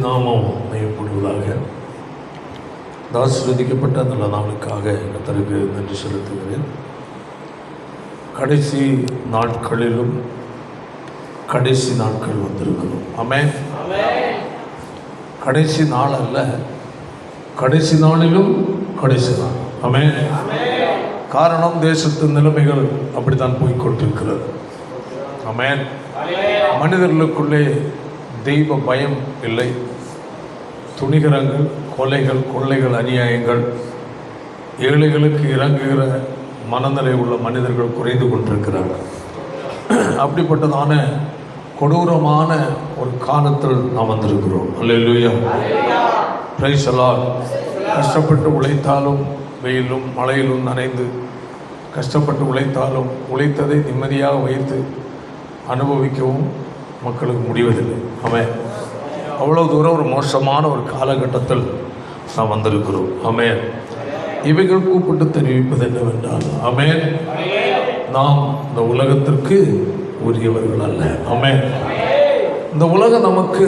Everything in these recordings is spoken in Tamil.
நாமம் மையப்படுவதாக. ஆசீர்வதிக்கப்பட்ட நல்ல நாளுக்காக கர்த்தருக்கு நன்றி செலுத்துகிறேன். கடைசி நாட்களிலும் கடைசி நாட்கள் வந்திருக்கிறோம். ஆமென். கடைசி நாள் அல்ல, கடைசி நாளிலும் கடைசி நாள். ஆமென். காரணம், தேசத்தின் நிலைமைகள் அப்படித்தான் போய்கொண்டிருக்கிறது. ஆமென். மனிதர்களுக்குள்ளே தெய்வ பயம் இல்லை. துணிகரங்கள், கொலைகள், கொள்ளைகள், அநியாயங்கள், ஏழைகளுக்கு இறங்குகிற மனநிலை உள்ள மனிதர்கள் குறைந்து கொண்டிருக்கிறார்கள். அப்படிப்பட்டதான கொடூரமான ஒரு காலத்தில் நாம் வந்திருக்கிறோம். அல்லேலூயா, பிரைஸ் தி லார்ட். கஷ்டப்பட்டு உழைத்தாலும் வெயிலும் மழையிலும் நனைந்து கஷ்டப்பட்டு உழைத்தாலும் உழைத்ததை நிம்மதியாக வைத்து அனுபவிக்கவும் மக்களுக்கு முடிவதில்லை. ஆமென். அவ்வளோ தூரம் ஒரு மோசமான ஒரு காலகட்டத்தில் நாம் வந்திருக்கிறோம். ஆமென். இவைகள் கூப்பிட்டு தெரிவிப்பது என்னவென்றால், ஆமென், நாம் இந்த உலகத்திற்கு உரியவர்கள் அல்ல. ஆமென். இந்த உலகம் நமக்கு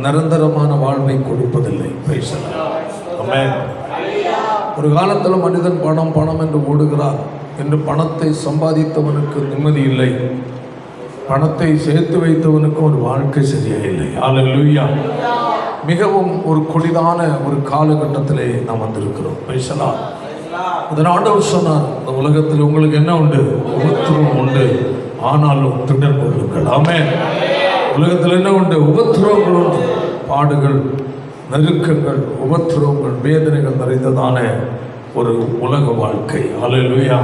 நிரந்தரமான வாழ்வை கொடுப்பதில்லை. Praise the Lord. ஆமென். ஒரு காலத்தில் மனிதன் பணம் பணம் என்று ஓடுகிறான். என்று பணத்தை சம்பாதித்தவனுக்கு நிம்மதி இல்லை, பணத்தை சேர்த்து வைத்தவனுக்கு ஒரு வாழ்க்கை சரியில்லை. அல்லேலூயா. மிகவும் ஒரு கொடிதான ஒரு காலகட்டத்திலே நாம் வந்திருக்கிறோம். Price the Lord. இதன் ஆண்டவர் சொன்னார், இந்த உலகத்தில் உங்களுக்கு என்ன உண்டு? உபத்திரவம் உண்டு, ஆனாலும் திடன் கொள்ளுங்கள். ஆமென். உலகத்தில் என்ன உண்டு? உபத்திரவங்கள் உண்டு. பாடுகள், நெருக்கங்கள், உபத்திரவங்கள், வேதனைகள் நிறைந்ததான ஒரு உலக வாழ்க்கை. அல்லேலூயா.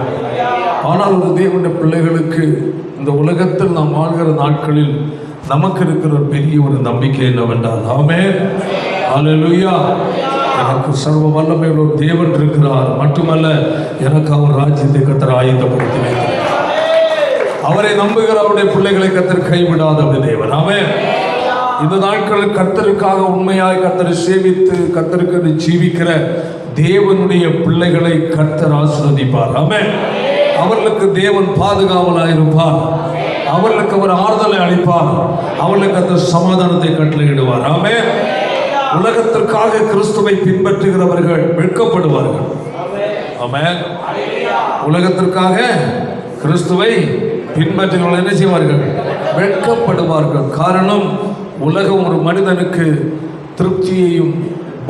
ஆனால் ஒரு தேவனுடைய பிள்ளைகளுக்கு இந்த உலகத்தில் நாம் வாழ்கிற நாட்களில் நமக்கு இருக்கிற பெரிய ஒரு நம்பிக்கை என்னவென்றால், ஆமென், அல்லேலூயா, எனக்கு சர்வ வல்லமையுள்ள ஒரு தேவன் இருக்கிறார். மட்டுமல்ல, எனக்கு அவர் ராஜ்யத்தை கர்த்தர் ஆயத்தப்படுத்தி வைத்தார். அவரை நம்புகிற அவருடைய பிள்ளைகளை கர்த்தர் கைவிடாத ஒரு தேவன். ஆமென். இந்த நாட்களில் கர்த்தருக்காக உண்மையாய் கர்த்தரை சேவித்து கர்த்தருக்கு ஜீவிக்கிற தேவனுடைய பிள்ளைகளை கர்த்தர் ஆசீர்வதிப்பார். ஆமென். அவர்களுக்கு தேவன் பாதுகாவலாயிருப்பார். அவர்களுக்கு அவர் ஆறுதலை அளிப்பார். அவர்களுக்கு கர்த்தர் சமாதானத்தை கட்டளையிடுவார். ஆமென். உலகத்திற்காக கிறிஸ்துவை பின்பற்றுகிறவர்கள் வெட்கப்படுவார்கள். ஆமென். உலகத்திற்காக கிறிஸ்துவை பின்பற்றுகிறவர்கள் என்ன செய்வார்கள்? வெட்கப்படுவார்கள். காரணம், உலகம் ஒரு மனிதனுக்கு திருப்தியையும்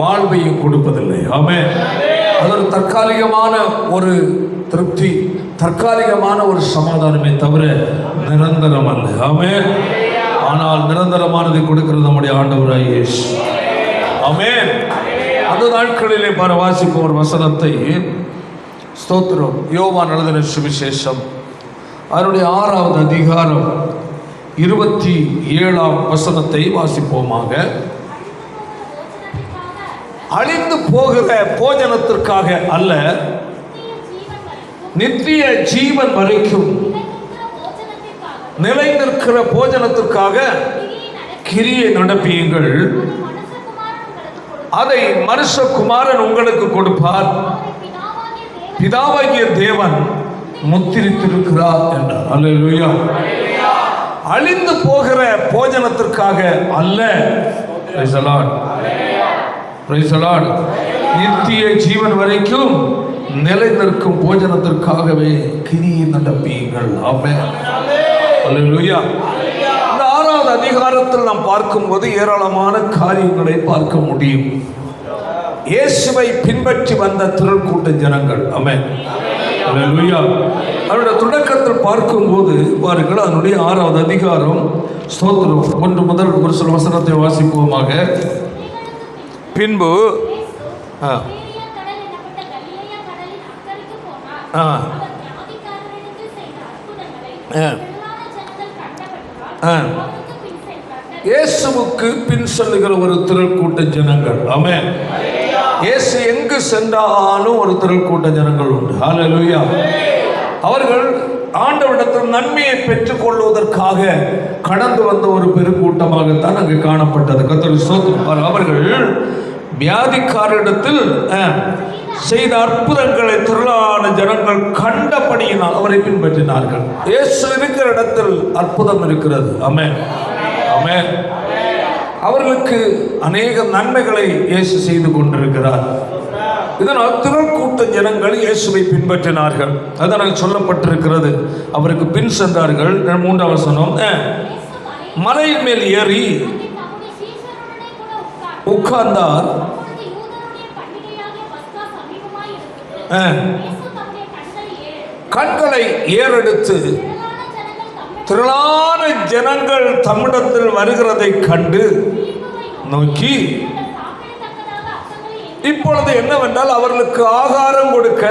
வாழ்வையும் கொடுப்பதில்லை. ஆமென். அது ஒரு தற்காலிகமான ஒரு திருப்தி, தற்காலிகமான ஒரு சமாதானமே தவிர நிரந்தரம் அல்ல. ஆமென். ஆனால் நிரந்தரமானதை கொடுக்கிறது நம்முடைய ஆண்டவராய் இயேசு. ஆமென். அந்த நாட்களிலே வாசிப்போம் ஒரு வசனத்தை. ஸ்தோத்திரம். யோவான் எழுதின சுவிசேஷம் அதனுடைய 6வது அதிகாரம் 27ஆம் வசனத்தை வாசிப்போமாக. அழிந்து போகிற போஜனத்திற்காக அல்ல, நித்திய ஜீவன் வரைக்கும் நிலை நிற்கிற போஜனத்திற்காக கிரியை நடப்பியுங்கள். அதை மனுஷகுமாரன் உங்களுக்கு கொடுப்பார். பிதாவாகிய தேவன் முத்திரித்திருக்கிறார் என்றார். அல்லேலூயா. அழிந்து போகிற போஜனத்திற்காக அல்ல, price the Lord, praise the Lord, நித்திய ஜீவன் வரைக்கும் நிலை நிற்கும் போஜனத்திற்காகவே கிரியை நடப்பியுங்கள். ஆமென். அல்லேலூயா. இந்த 6வது அதிகாரத்தில் நாம் பார்க்கும்போது ஏராளமான காரியங்களை பார்க்க முடியும். இயேசுவை பின்பற்றி வந்த திரள் கூட்ட ஜனங்கள். ஆமென். அல்லேலூயா. அவருடைய தொடக்கத்தில் பார்க்கும்போது பாருங்கள், அதனுடைய 6வது அதிகாரம், ஸ்தோத்திரம், 1 முதல் ஒரு சில வசனத்தை வாசிப்போமாக. பின்பு இயேசுவுக்கு பின் செல்லுகிற ஒரு திரள் கூட்ட ஜனங்கள். ஆமென். இயேசு எங்கு சென்றாலும் ஒரு திரள் கூட்ட ஜனங்கள் உண்டு. ஹல்லேலூயா. அவர்கள் ஆண்டவரிடத்தில் நன்மையை பெற்றுக் கொள்வதற்காக கடந்து வந்த ஒரு பெருக்கூட்டமாகத்தான் அங்கு காணப்பட்டது. கர்த்தருக்கு ஸ்தோத்திரம். அவர்கள் வியாதிக்காரரிடத்தில் செய்த அற்புதங்களை திரளான ஜனங்கள் கண்டபடியினால் அவரை பின்பற்றினார்கள். இயேசு இருக்கிற இடத்தில் அற்புதம் இருக்கிறது. ஆமென். ஆமென். அவர்களுக்கு அநேக நன்மைகளை இயேசு செய்து கொண்டிருக்கிறார். இதனால் திரள் கூட்ட ஜனங்கள் இயேசுவை பின்பற்றினார்கள். அதனால் சொல்லப்பட்டிருக்கிறது, அவருக்கு பின் சென்றார்கள். 3ஆம் வசனம், மலையின் மேல் ஏறி உட்கார்ந்தார். கண்களை ஏறெடுத்து திரளான ஜனங்கள் தம்மிடத்தில் வருகிறதை கண்டு நோக்கி, இப்பொழுது என்னவென்றால் அவர்களுக்கு ஆகாரம் கொடுக்க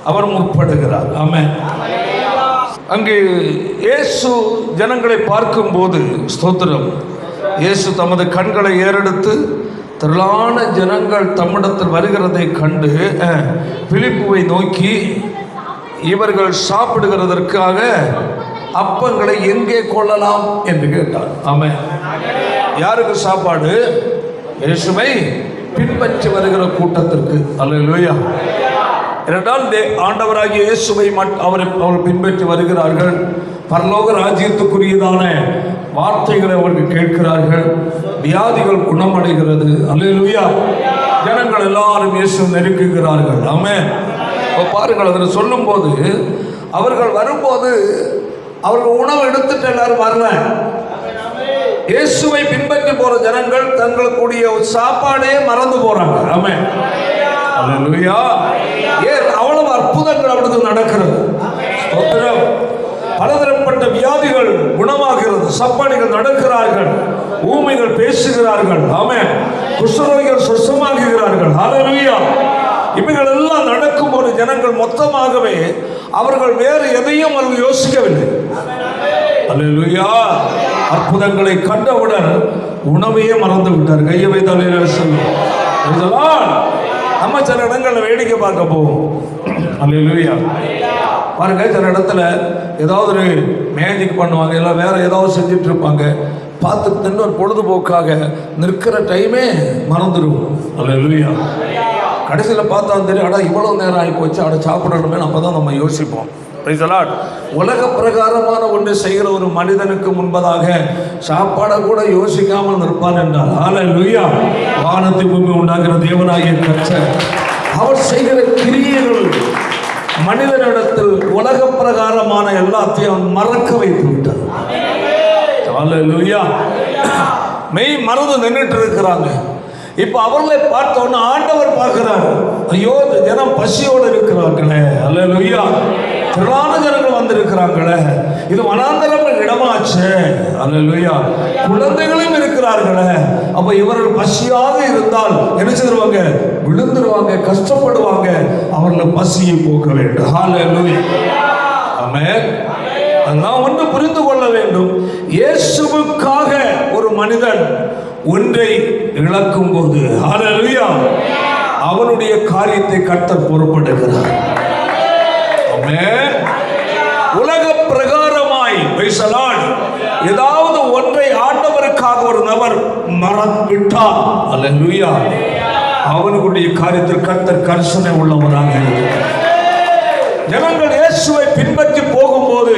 அவர் முற்படுகிறார். ஆமென். அங்கு இயேசு ஜனங்களை பார்க்கும்போது, ஸ்தோத்திரம், இயேசு தமது கண்களை ஏறெடுத்து திரளான ஜனங்கள் தம்மிடத்தில் வருகிறதை கண்டு பிலிப்புவை நோக்கி, இவர்கள் சாப்பிடுகிறதற்காக அப்பங்களை எங்கே கொள்ளலாம் என்று கேட்டார். ஆமென். யாருக்கு சாப்பாடு? இயேசுவை பின்பற்றி வருகிற கூட்டத்திற்கு. அல்லேலூயா. ஏனென்றால் ஆண்டவராகிய இயேசுவை அவர்கள் பின்பற்றி வருகிறார்கள். பரலோக ராஜ்யத்துக்குரியதான வார்த்தைகளை அவர்கள் கேட்கிறார்கள். வியாதிகள் குணமடைகிறது. அல்லேலூயா. ஜனங்கள் எல்லாரும் இயேசு நெருக்குகிறார்கள். ஆமென். பாருங்கள், அதில் சொல்லும் போது, அவர்கள் வரும்போது அவர்கள் உணவு எடுத்துட்டு எல்லாரும் வரல. இயேசுவை பின்பற்றி போற ஜனங்கள் தங்களுக்குரிய சாப்பாடே மறந்து போறாங்க. ஆமென். அல்லேலூயா. ஏன் அவ்வளவு அற்புதங்கள் அவர்களுக்கு நடக்கிறது. ஸ்தோத்திரம். பலதரப்பட்ட வியாதிகள் குணமாகிறது. சப்பானிகள் நடக்கிறார்கள். ஊமைகள் பேசுகிறார்கள். ஆமென். குஷ்டரோகிகள் சுத்தமாகுகிறார்கள். ஹல்லேலூயா. இவைகள் எல்லாம் நடக்கும் போது ஜனங்கள் மொத்தமாகவே அவர்கள் வேறு எதையும் அவர்கள் யோசிக்கவில்லை. அல்லேலூயா. அற்புதங்களை கண்டவுடன் உணவையே மறந்து விட்டார். கையை வைத்தால் சொல்லுவோம். நம்ம சில இடங்களில் வேடிக்கை பார்க்க போவோம். அல்லேலூயா. பாருங்க, சில இடத்துல ஏதாவது ஒரு மேஜிக் பண்ணுவாங்க, இல்லை வேற ஏதாவது செஞ்சுட்டு இருப்பாங்க. பார்த்துட்டு ஒரு பொழுதுபோக்காக நிற்கிற டைமே மறந்துடும். அல்லேலூயா. கடைசியில் பார்த்தா தெரியும், அடா இவ்வளவு நேரம் ஆகி போச்சு, அட சாப்பிடணுமே, அப்போ தான் நம்ம யோசிப்போம். உலக பிரகாரமான ஒன்று செய்கிற ஒரு மனிதனுக்கு முன்பதாக சாப்பாடை கூட யோசிக்காமல் நிற்பான் என்றால், ஹல்லேலூயா, வானத்தை பூமி உண்டாகிற தேவனாகிய கர்த்தர் அவர் செய்கிற கிரியைகள் மனிதனிடத்தில் உலக பிரகாரமான எல்லாத்தையும் மறக்க வைத்து விட்டார். ஹல்லேலூயா. மெய் மறந்து நின்றுட்டு இருக்கிறாங்க. இப்போ அவர்களை பார்த்தோன்னு ஆண்டவர் பார்க்கிறார். ஐயோ, இந்த ஜனம் பசியோடு இருக்கிறார்களே. அல்லேலூயா. திரளான ஜனங்கள் வந்திருக்கிறாங்களே, இது வனாந்தரம் இடமாச்சு. அல்லேலூயா. குழந்தைகளும் இருக்கிறார்களே, அப்ப இவர்கள் பசியாக இருந்தால் என்ன செய்வாங்க? விழுந்துருவாங்க, கஷ்டப்படுவாங்க. அவர்கள் பசியை போக்க வேண்டும். ஹல்லேலூயா. ஆமென். அதெல்லாம் ஒன்று புரிந்து கொள்ள வேண்டும். இயேசுவுக்காக ஒரு மனிதன் ஒன்றை இழக்கும் போது, ஹல்லேலூயா, அவனுடைய காரியத்தை கர்த்தர் பொறுப்பெடுக்கிறார். ஆமென். உலக பிரகாரமாய் ஏதாவது ஒன்றை ஆண்டவருக்காக ஒரு நபர் மறந்துவிட்டார், அல்லேலூயா, அவனுடைய காரியத்தில் கர்த்தர் கர்சனை உள்ளவராக இருக்கிறார். ஜனங்கள் இயேசுவை பின்பற்றி போகும்போது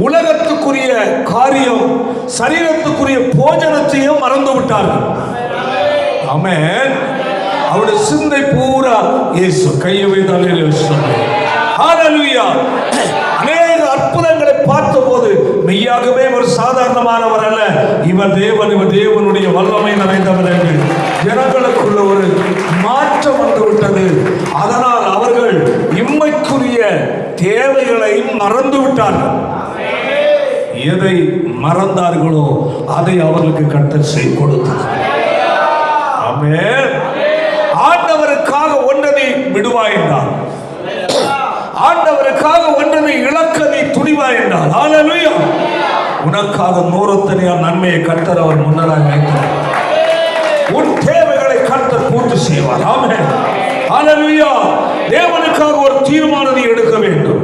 உலகத்துக்குரிய காரியம், சரீரத்துக்குரிய போஜனத்தையும் மறந்து விட்டார்கள். ஆமென். அவருடைய சிந்தை பூரா இயேசு. கையை வைத்தாலே ஹல்லேலூயா. அநேக அற்புதங்களை பார்த்தபோது மெய்யாகவே ஒரு சாதாரணமானவர் அல்ல, இவர் தேவன், இவர் தேவனுடைய வல்லமை நிறைந்தவர் என்று ஜனங்களுக்குள்ள ஒரு மாற்றம் வந்து விட்டது. அதனால் அவர்கள் இம்மைக்குரிய தேவைகளையும் மறந்து விட்டார்கள். எதை மறந்தார்களோ அதை அவர்களுக்கு கர்த்தர் செய்து கொடுத்தார். ஆமென். ஆண்டவருக்காக ஒன்றனை விடுவாய் என்றார், ஆண்டவருக்காக ஒன்றனை இழக்க நீ துணிவாய் என்றார். ஹல்லேலூயா. உனக்காக நூறத்தனையார் நன்மையை கர்த்தர் அவர் முன்னராக வைத்தார். உன் தேவைகளை கர்த்தர் பூர்த்தி செய்வார். ஆமென். ஹல்லேலூயா. தேவனுக்காக ஒரு தீர்மானத்தை எடுக்க வேண்டும்.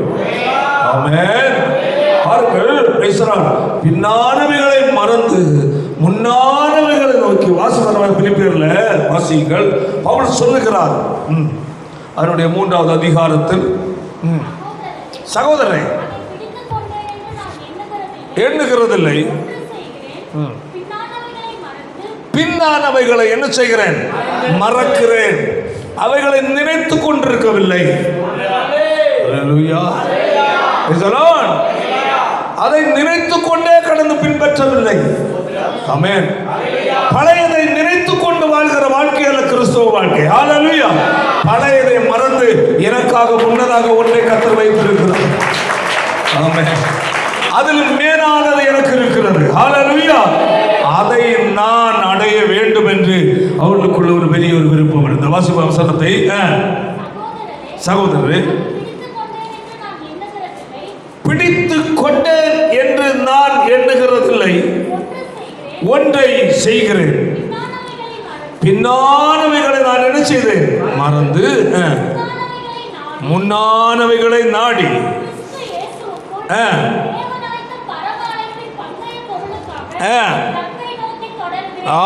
ஆமென். பாருங்கள், பின்னானவைகளை மறந்து முன்னானவைகளை நோக்கி வாசிக்கிறவங்க. பிலிப்பியர்ல வாசிங்கள், பவுல் சொல்லுகிறார் அதனுடைய 3வது அதிகாரத்தில், சகோதரரை எண்ணுகிறதில்லை, பின்னானவைகளை என்ன செய்கிறேன்? மறக்கிறேன். அவைகளை நினைத்து கொண்டிருக்கவில்லை. அதை நினைத்து கொண்டே கடந்து பின்பற்றவில்லை. ஆமென். பழையதை நினைத்து கொண்டு வாழ்கிற வாழ்க்கை அல்ல கிறிஸ்தவ வாழ்க்கை. ஹல்லேலூயா. பழையதை மறந்து எனக்காக முன்னதாக ஒன்றை கர்த்தர் வைத்திருக்கிறார். ஆமென். அதில் மேலானது எனக்கு இருக்கிறது. ஹல்லேலூயா. அதை நான் அடைய வேண்டும் என்று அவர்களுக்குள்ள ஒரு பெரிய ஒரு விருப்பம் இருந்தது. வாசிப்பு அவசரத்தை சகோதரரே, பிடித்து கொண்டேன் என்று நான் எண்ணுகிறதில்லை, ஒன்றை செய்கிறேன், பின்னானவைகளை நான் என்ன செய்தேன்? மறந்து முன்னானவைகளை நாடி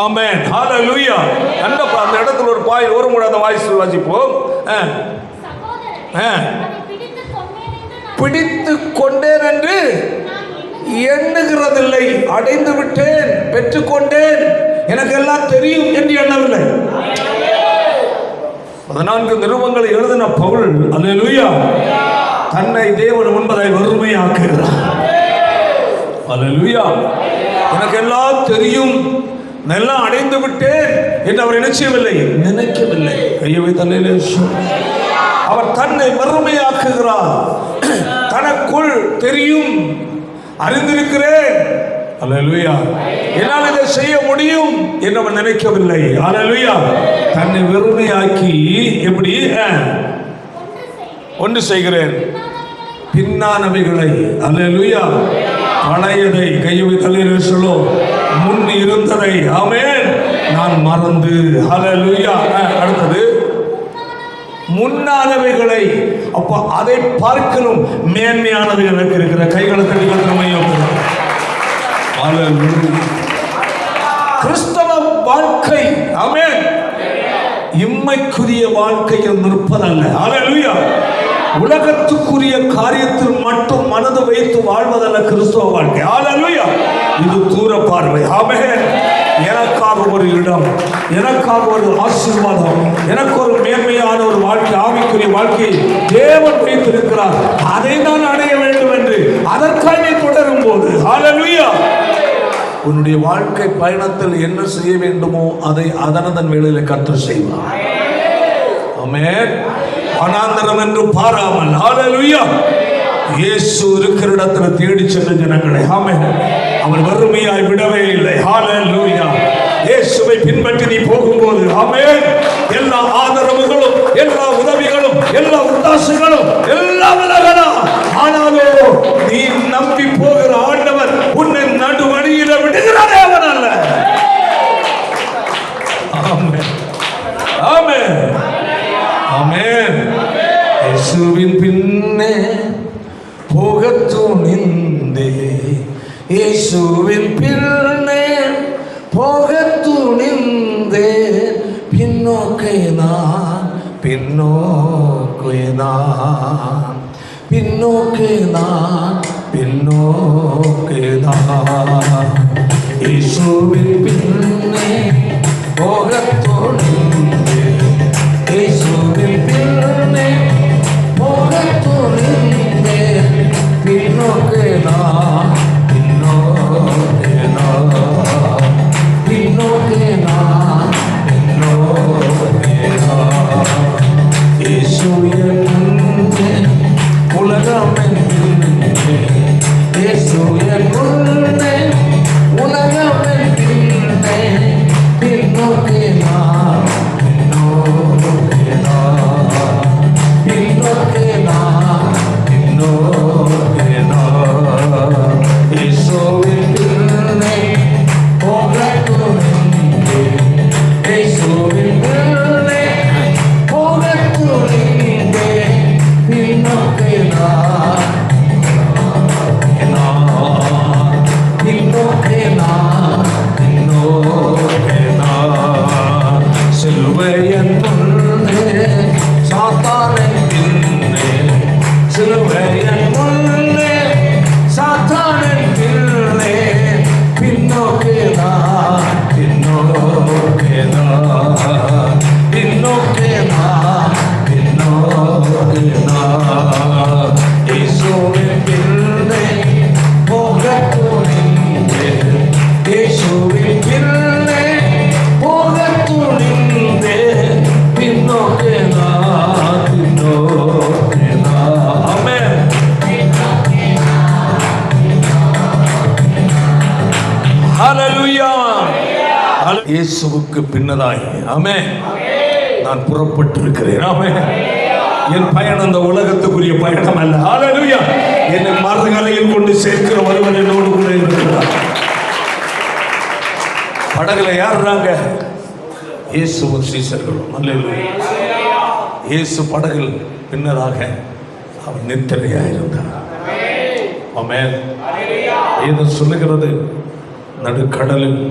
ஆமென். ஹல்லேலூயா. அந்த இடத்துல ஒரு பாய் ஒரு முறை அந்த வாய்ஸ் வாசிப்போம். பிடித்து கொண்டேன் என்று எண்ணுகிறதில்லை, அடைந்து விட்டேன், பெற்றுக்கொண்டேன், எனக்கு எல்லாம் தெரியும் என்று எண்ணவில்லை. 14 நிருபங்களை எழுதின பவுல் அல்லேலூயா தன்னை தேவன் முன்பதாய் வறுமையாக்குகிறார். அல்லேலூயா. எனக்கு எல்லாம் தெரியும், எல்லாம் அடைந்து விட்டேன் என்று அவர் நினைச்சவில்லை, நினைக்கவில்லை. கையவை தலையிலே அவர் தன்னை வறுமையாக்குகிறார். தனக்குள் தெரியும், அறிந்திருக்கிறேன், அல்லேலூயா, என்னால் இதை செய்ய முடியும் என்று அவர் நினைக்கவில்லை. அல்லேலூயா. தன்னை வெறுமையாக்கி எப்படி ஒன்று செய்கிறேன், பின்னானவைகளை, அல்லேலூயா, பழையதை, கையை தலையிலே சொல்லும், முன் இருந்ததை, ஆமென், நான் மறந்து, அல்லேலூயா. அடுத்தது முன்னானவைகளை, அப்ப அதை பார்க்கலும் மேன்மையானது எனக்கு இருக்கிற கைகளை தள்ளிமையும். கிறிஸ்தவ வாழ்க்கை, ஆமென், இம்மைக்குரிய வாழ்க்கையில் நிற்பதல்ல. அல்லேலூயா. உலகத்துக்குரிய காரியத்தில் மட்டும் மனது வைத்து வாழ்வதல்ல கிறிஸ்தவ வாழ்க்கை. அல்லேலூயா. இது தூர பார்வை. ஆமென். எனக்காக ஒரு இடம், எனக்காக ஒரு ஆசீர்வாதம், எனக்கு ஒரு மேன்மையான ஒரு வாழ்க்கை, ஆவிக்குரிய வாழ்க்கையை தேவன் வைத்திருக்கிறார். அதை நான் அடைய வேண்டும் என்று அதற்காக தொடரும் போது, ஹல்லேலூயா, உன்னுடைய வாழ்க்கை பயணத்தில் என்ன செய்ய வேண்டுமோ அதை அதனதன் வேளையிலே கர்த்தர் செய்வார். ஆமென். அனாந்தரம் என்று பாராமல், ஹல்லேலூயா, இயேசு இருக்கிற இடத்துல தேடி சென்ற ஜனங்களை, ஆமென், அவர் வறுமையாய் விடவே இல்லை. ஹல்லேலூயா. இயேசுவை பின்பற்றி நீ போகும்போது, ஆமென், எல்லா ஆதரவுகளும், எல்லா உதவிகளும், எல்லா உத்தாசைகளும் எல்லாம் விலகலாம். ஆனாலும் நீ நம்பி போகிற ஆண்டவர் உன்னை நடுவழியில விடுகிறாரே, அவன் அல்ல. ஆமென். ஆமென். ஆமென். இயேசுவின் பின்னே போக துணிந்தே, இயேசுவின் பின்னே போக துணிந்தே, பின்னோக்கே நான், பின்னோக்கே நான், பின்னோக்கே நான், பின்னோக்கே நான், இயேசுவின் பின்னே போக துணிந்தே, இயேசுவின் பின்னே போக துணிந்தே, பின்னோக்கே நான், பின்னோக்கே நான், பின்னோக்கே நான், பின்னோக்கே நான், இயேசு என் முன்னே, உலகம் என் பின்னே, இயேசு என் முன்னே, உலகம் என் பின்னே, பின்னோக்கே நான், பின்னோக்கே நான், பின்னோக்கே நான், பின்னோக்கே நான், இயேசுவின் பின்னே போக துணிந்தே, இயேசுவின் பின்னே போக துணிந்தே, பின்னோக்கே நான், பின்னோக்கே நான், பின்னோக்கே நான், சிலுவையின் முன்னே சாத்தானின் பின்னே, சிலுவையின் முன்னே சாத்தானின் பின்னே, பின்னோக்கே நான், பின்னோக்கே இயேசுவுக்கு பின்னதாய் ஆமென் நான் புறப்பட்டிருக்கிறேன். ஆமென். என் பயணம் அந்த உலகத்துக்குரிய பயணம் அல்ல. ஹல்லேலூயா. என்னை மறுகரையில் கொண்டு சேர்க்கிற ஒருவன் என்னோடு கூட இருக்கிறார். படகுல யாருறாங்க? இயேசுவும் சீசர்களும். ஹல்லேலூயா. இயேசு படகில் பின்னதாக அவர் நித்திரையாயிருந்தார். ஆமென். இது சொல்லுகிறது நடுக்கடலில்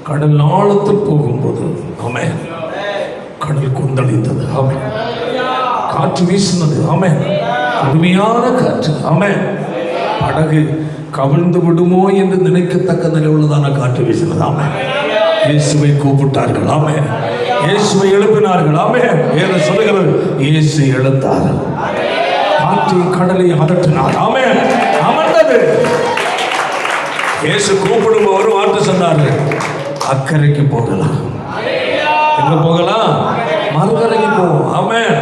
கடல் ஆழத்தில் போகும்போது ஆமென் கடல் கொந்தளித்தது. ஆமென். காற்று வீசினது. ஆமென். கடுமையான காற்று. ஆமென். படகு கவிழ்ந்து விடுமோ என்று நினைக்கத்தக்க நிலை உள்ளதான காற்று வீசினது. ஆமென். இயேசுவை கூப்பிட்டார்கள். ஆமென். இயேசுவை எழுப்பினார்கள். ஆமென். என்று சொல்லுகிறது இயேசு எழுந்தார். காற்று கடலை அதட்டினார். ஆமென். அமர்ந்தது. இயேசு கூப்பிடும் ஒரு வார்த்தை சொன்னார்கள், அக்கறைக்கு போகலாம். எங்க போகலாம்? மறுகரைக்கு போவோம். ஆமென்.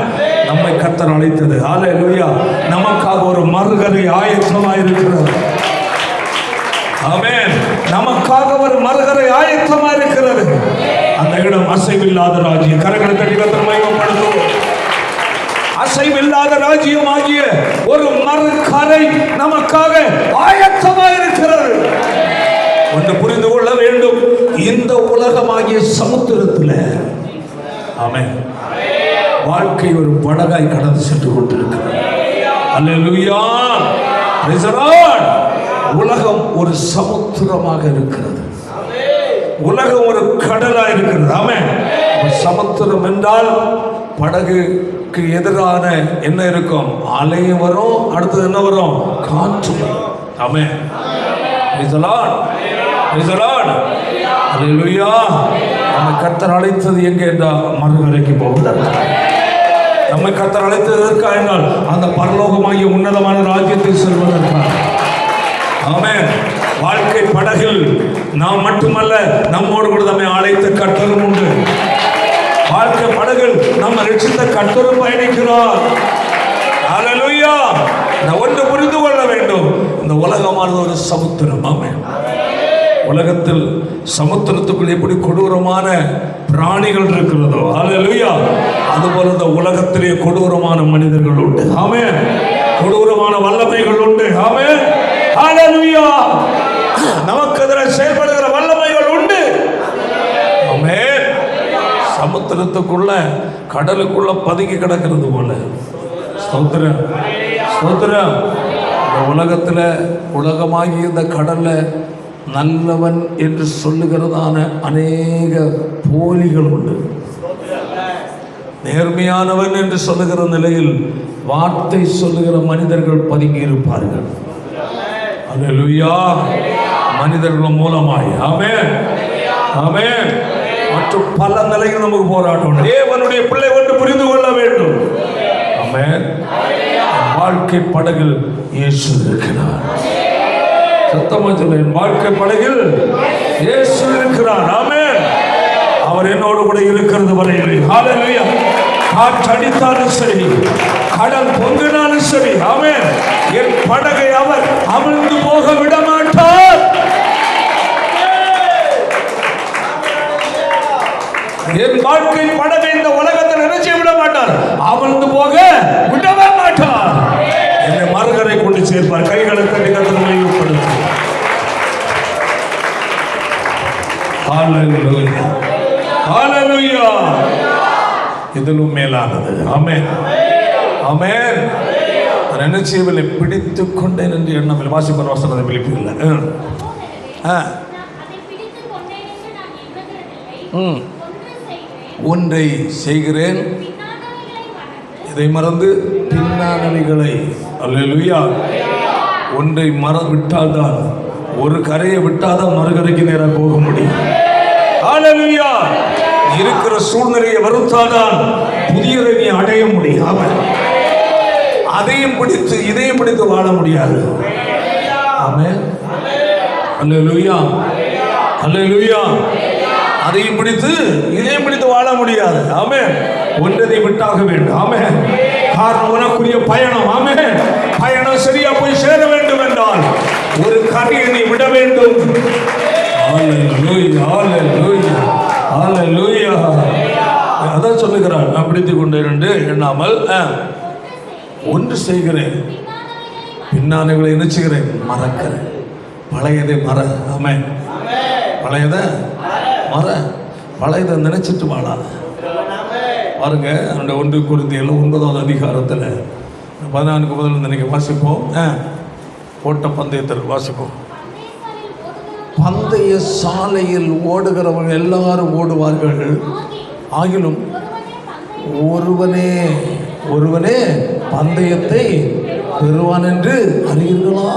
நம்மை கர்த்தர் அழைத்தது. ஹல்லேலூயா. நமக்காக ஒரு மறுகரை ஆயத்தமாயிருக்கிறது. ஆமென். நமக்காக ஒரு மறுகரை ஆயத்தமாயிருக்கிறது. அந்த இடம் அசைவில்லாத ராஜ்யம். கரங்களை தட்டி கர்த்தர் மகிமைப்படுத்துவோம். அசைவில்லாத ராஜ்யம் ஆகிய ஒரு மறுகரை நமக்காக ஆயத்தமாயிருக்கிறது. ஒன்று புரிந்து கொள்ள வேண்டும். இந்த உலகமாகிய சமுத்திரத்தில் ஆமென் வாழ்க்கை ஒரு படகாய் கடந்து சென்று கொண்டிருக்கிறது. அல்லேலூயா. Praise the Lord. உலகம் ஒரு சமுத்திரமாக இருக்கிறது. உலகம் ஒரு கடலாக இருக்கிறது. ஆமென். சமுத்திரம் என்றால் படகுக்கு எதிரான என்ன இருக்கும்? அலையும் வரும். அடுத்தது என்ன வரும்? காற்று வரும். ஆமென். Praise the Lord. Praise the Lord. அல்லேலூயா. நம்மை கர்த்தர் அழைத்தது எங்கே என்றால் மறுகரைக்கு போவதற்கு. நம்மை கர்த்தர் அழைத்தது எதற்கா என்றால் அந்த பரலோகமாகிய உன்னதமான ராஜ்யத்தை செல்வதற்காக. ஆமென். வாழ்க்கை படகில் நாம் மட்டுமல்ல, நம்மோடு கூட நம்மை அழைத்த கர்த்தரும் உண்டு. வாழ்க்கை படகில் நம்ம ரட்சித்த கர்த்தரும் பயணிக்கிறார். அல்லேலூயா. நான் ஒன்று புரிந்து கொள்ள வேண்டும். இந்த உலகமானது ஒரு சமுத்திரம். ஆமென். உலகத்தில் சமுத்திரத்துக்குள் எப்படி கொடூரமான பிராணிகள் இருக்கிறதோ, அல்லேலூயா, அதுபோல இந்த உலகத்திலே கொடூரமான மனிதர்கள் உண்டு. ஆமென். கொடூரமான வல்லமைகள் உண்டு. ஆமென். அல்லேலூயா. நமக்கு எதிராக செயல்படுகிற வல்லமைகள் உண்டு. ஆமென். சமுத்திரத்துக்குள்ள கடலுக்குள்ள பதுங்கி கிடக்கிறது போல. ஸ்தோத்திரம். ஸ்தோத்திரம். இந்த உலகத்துல உலகமாகி இந்த கடல்ல நல்லவன் என்று சொல்லுகிறதான அநேக போலிகள் உண்டு. நேர்மையானவன் என்று சொல்லுகிற நிலையில் வார்த்தை சொல்லுகிற மனிதர்கள் பதுங்கி இருப்பார்கள். அல்லேலூயா. மனிதர்கள் மூலமாய். ஆமென். ஆமென். மற்றும் பல நிலையில் நமக்கு போராட்டம். தேவனுடைய பிள்ளை ஒன்று புரிந்து கொள்ள வேண்டும். ஆமென். வாழ்க்கை படகில் இயேசு இருக்கிறார். சத்தமா சொல்ல, வாழ்க்கை படகில் இயேசு இருக்கிறார். ஆமென். அவர் என்னோடு கூட இருக்கிறது வரையிலே. ஹல்லேலூயா. காற்று அடித்தாலும் சரி, கடல் பொங்கினாலும் சரி, ஆமென், என் படகை அவர் அமிழ்ந்து போக விட மாட்டார். என் வாழ்க்கை படகை இந்த உலகத்தில் நினைச்சு விட மாட்டார். அமிழ்ந்து போக விடவே மாட்டார். என்னை மறுகரை கொண்டு சேர்ப்பார். கைகளை தட்டி கர்த்தரை மகிமைப்படுத்து. ஹல்லேலூயா. ஹல்லேலூயா. இதிலும் மேலானது. ஆமென். ஆமென். நான் என்ன செய்யவில்லை, பிடித்துக் கொண்டேன் என்று எண்ணமில்லை. வாசிப்பர் வசனத்தை விழிப்பில்லை. ஒன்றை செய்கிறேன், இதை மறந்து பின்னானவைகளை. அல்லேலூயா. ஒன்றை மறந்து விட்டால்தான், ஒரு கரையை விட்டாதான் மறுகரைக்கு நேராக போக முடியும். ஹல்லேலூயா. இருக்கிற சூழ்நிலையை வருத்தாதான் புதியதை நீ அடைய முடியும். அதையும் பிடித்து இதையும் பிடித்து வாழ முடியாது. ஆமென். ஹல்லேலூயா. ஹல்லேலூயா. அதையும் பிடித்து இதையும் பிடித்து வாழ முடியாது. ஆமென். ஒன்றதை விட்டாக வேண்டும். ஆமென். காரணம் உனக்குரிய பயணம். ஆமென். பயணம் சரியா போய் சேர வேண்டும் என்றால் ஒரு காரியை நீ விட வேண்டும். ஹல்லேலூயா. ஹல்லேலூயா. ஹல்லேலூயா. அதான் சொல்லுகிறார், நான் பிடித்துக் கொண்டு இருந்து எண்ணாமல் ஒன்று செய்கிறேன், பின்னானவர்களை என்ன செய்கிறேன், மறக்கிறேன். பழையதை மற. ஆமென். பழையதை மற. பழையதை நினைச்சிட்டு வாழாத. பாருங்க, அந்த 1 கொரிந்தியர் 9வது அதிகாரத்தில் 14 முதல் நினைக்க வாசிப்போம். ஓட்ட பந்தயத்தில் வாசிப்போம். பந்தய சாலையில் ஓடுகிறவர்கள் எல்லாரும் ஓடுவார்கள், ஆகிலும் ஒருவனே பந்தயத்தை பெறுவான் என்று அறிவீர்களா?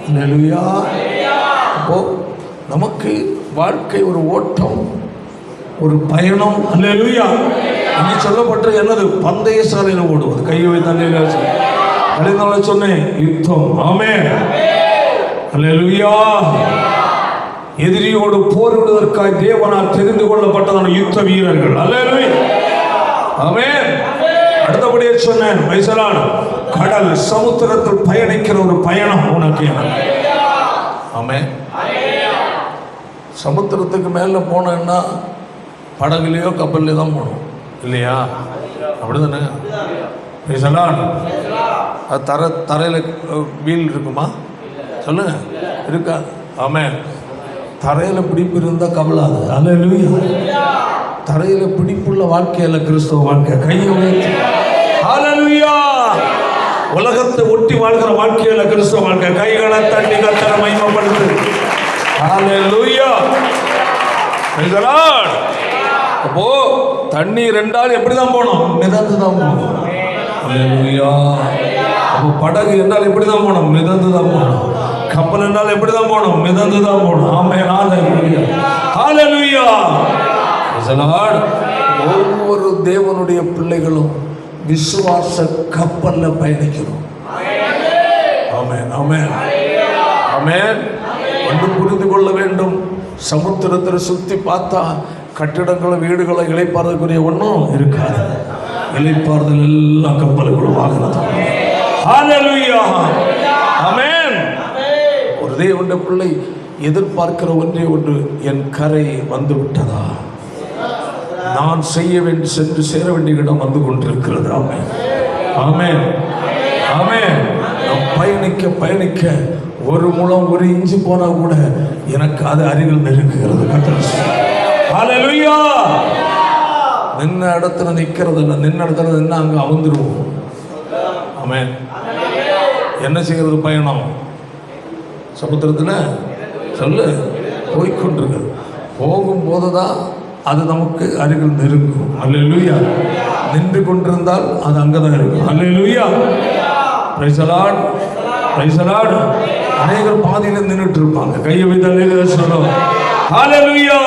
ஹல்லேலூயா. அப்போ நமக்கு வாழ்க்கை ஒரு ஓட்டம், ஒரு பயணம். ஹல்லேலூயா. இங்கே சொல்லப்பட்ட என்னது? பந்தய சாலையில் ஓடுவது. கையை வைத்து அடைந்தால சொன்னேன், யுத்தம். ஆமென். ஹல்லேலூயா. எதிரியோடு போரிடுவதற்காக தேவனால் தெரிந்து கொள்ளப்பட்டதான யுத்த வீரர்கள். ஹல்லேலூயா. ஆமென். அடுத்தபடியே சொன்னேன், மைசலான் கடல் சமுத்திரத்தில் பயணிக்கிற ஒரு பயணம் உனக்கு. ஆமென். சமுத்திரத்துக்கு மேலே போனேன்னா படகுலையோ கப்பல்லையோ தான் போகணும், இல்லையா? அப்படிதானே? மைசலான் அது தரையில் வீல் இருக்குமா? சொல்லுங்க, இருக்கா? ஆமென். தரையில் பிடிப்பு இருந்தால் கவலாது. ஹல்லேலூயா. தரையில் பிடிப்புள்ள வாழ்க்கையில் கிறிஸ்தவ வாழ்க்கை. கையை உயர்த்தி ஹல்லேலூயா. உலகத்தை ஒட்டி வாழ்கிற வாழ்க்கையில் கிறிஸ்தவ வாழ்க்கை. கைகளை தட்டி கர்த்தரை மகிமைப்படுத்து. ஹல்லேலூயா. Praise the Lord. அப்போ தண்ணீர் என்றால் எப்படி தான் போகணும்? மிதந்து தான் போகணும். ஹல்லேலூயா. அப்போ படகு என்றால் எப்படி தான் போகணும்? மிதந்து தான் போகணும். கப்பல் என்றால் எப்படி தான் போகணும்? மிதந்து தான் போகணும். ஆமென். ஹல்லேலூயா. ஹல்லேலூயா. Praise the Lord. ஒவ்வொரு தேவனுடைய பிள்ளைகளும் விசுவாச கப்பல்ல பயணிக்கணும். ஆமென். ஆமென். ஆமென். ஒன்று புரிந்து கொள்ள வேண்டும், சமுத்திரத்தில் சுத்தி பார்த்தா கட்டிடங்களும் வீடுகளும் இளைப்பாறுதலுக்குரிய ஒன்றும் இருக்காது. இளைப்பாறுதல் எல்லாம் கப்பலுக்குள்ள வாகனம். ஹல்லேலூயா. ஆமென். ஒரு தேவனுடைய பிள்ளை எதிர்பார்க்கிற ஒன்றே ஒன்று, என் கரை வந்து விட்டதா, நான் செய்ய வேண்டி சென்று சேர வேண்டிய இடம் வந்து கொண்டிருக்கிறது. ஆமென். ஆமென். ஆமென். பயணிக்க பயணிக்க ஒரு முழம் ஒரு இன்ச்சு போனா கூட எனக்கு அது அருகில் நெருங்குகிறது. ஹல்லேலூயா. நின்ன இடத்துல நிற்கிறது இல்லை, நின்ன இடத்துல நின்று அங்கே அமர்ந்துருவோம். ஆமென். என்ன செய்கிறது? பயணம் சமுத்திரத்தில் சொல்லு போய்கொண்டிருக்கு. போகும்போது தான் அது நமக்கு அருகில் நெருங்கும். ஹல்லேலூயா. நின்று கொண்டிருந்தால் அது அங்கதான் இருக்கும். ஹல்லேலூயா. Praise the Lord. Praise the Lord. அநேகர் பாதியில நின்றுட்டு இருப்பாங்க. கையை வைத்து சொல்லுவோம். ஹல்லேலூயா.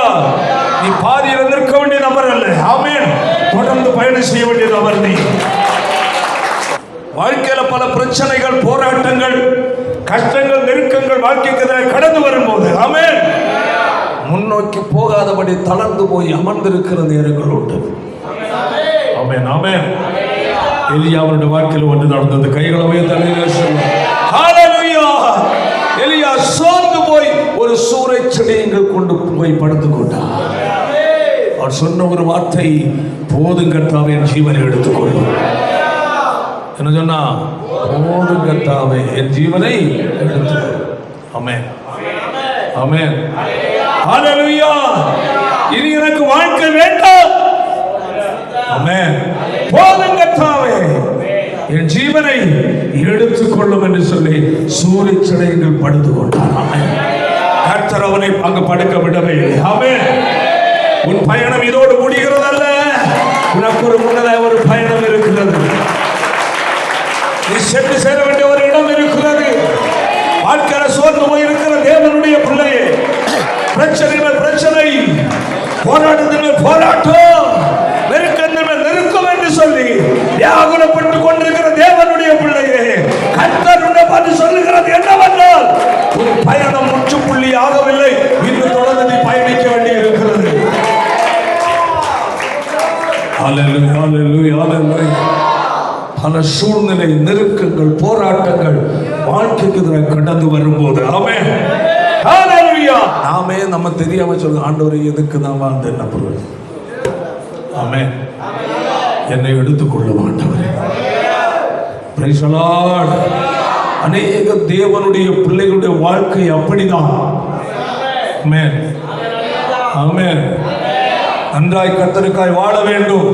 நீ பாதியில நிற்க வேண்டிய நபர் அல்ல. ஆமென். தொடர்ந்து பயணம் செய்ய வேண்டிய நபர் நீ. வாழ்க்கையில பல பிரச்சனைகள், போராட்டங்கள், கஷ்டங்கள், நெருக்கங்கள் வாழ்க்கைக்கு கடந்து வரும்போது ஆமென், முன்னோக்கி போகாதபடி தளர்ந்து போய் அமர்ந்திருக்கிற நேரங்கள் உண்டு. ஆமென். ஆமென். எலியாவுடைய வாழ்க்கையில் ஒன்று நடந்தது. கைகளவே தலையில சொல்லுவோம். ஹல்லேலூயா. எலியா சோர்ந்து போய் ஒரு சூறை செடியை கொண்டு போய் படுத்துக் கொண்டார். அவர் சொன்ன ஒரு வார்த்தை, போதும் கர்த்தாவே என் ஜீவனை எடுத்துக்கொள்ளும். என்ன சொன்னா? போதும் கர்த்தாவே என் ஜீவனை எடுத்துக்கொள்ளும். ஆமென். ஆமென். ஹல்லேலூயா. இனி எனக்கு வாழ்க்கை வேண்டாம். ஆமென். போதும் கர்த்தாவே என் ஜீவனை எடுத்துக்கொள்ளும் என்று சொல்லி சூரிய சிலைகள் படுத்துக் கொண்டார். ஆமென். கர்த்தர் அவனை அங்கு படுக்க விடவே இல்லை. ஆமென். உன் பயணம் இதோடு முடிகிறது அல்ல. உனக்கு ஒரு முன்னதாக ஒரு பயணம் இருக்கிறது. நீ சென்று சேர வேண்டிய ஒரு இடம் இருக்கிறது. வாழ்க்கையில சோர்ந்து போயிருக்கிற தேவனுடைய பிள்ளையே, பிரச்சனை போராட்டத்தில் போராட்டம், நெருக்கத்தில் நெருக்கம் என்று சொல்லி வியாகுலப்பட்டு கொண்டிருக்கிற தேவனுடைய பிள்ளையே, கர்த்தர் உன்னை பார்த்து சொல்லுகிறது என்னவென்றால், உன் பயணம் முற்றுப்புள்ளி ஆகவில்லை, இன்னும் தொடர்ந்து நீ பயணிக்க வேண்டி இருக்கிறது. ஹல்லேலூயா, ஹல்லேலூயா, ஹல்லேலூயா. பல சூழ்நிலை, நெருக்கங்கள், போராட்டங்கள் வாழ்க்கைக்கு கடந்து வரும்போது ஆமென், ஹல்லேலூயா, நாமே நம்ம தெரியாம சொல்லுங்க, ஆண்டவரே எதுக்கு நான் வாழ்ந்தேன், என்ன பொருள், ஆமென், என்னை எடுத்துக்கொள்ள ஆண்டவரே. Price the Lord. அநேக தேவனுடைய பிள்ளைகளுடைய வாழ்க்கை அப்படிதான். ஆமென், ஆமென். நன்றாய் கர்த்தருக்காய் வாழ வேண்டும்,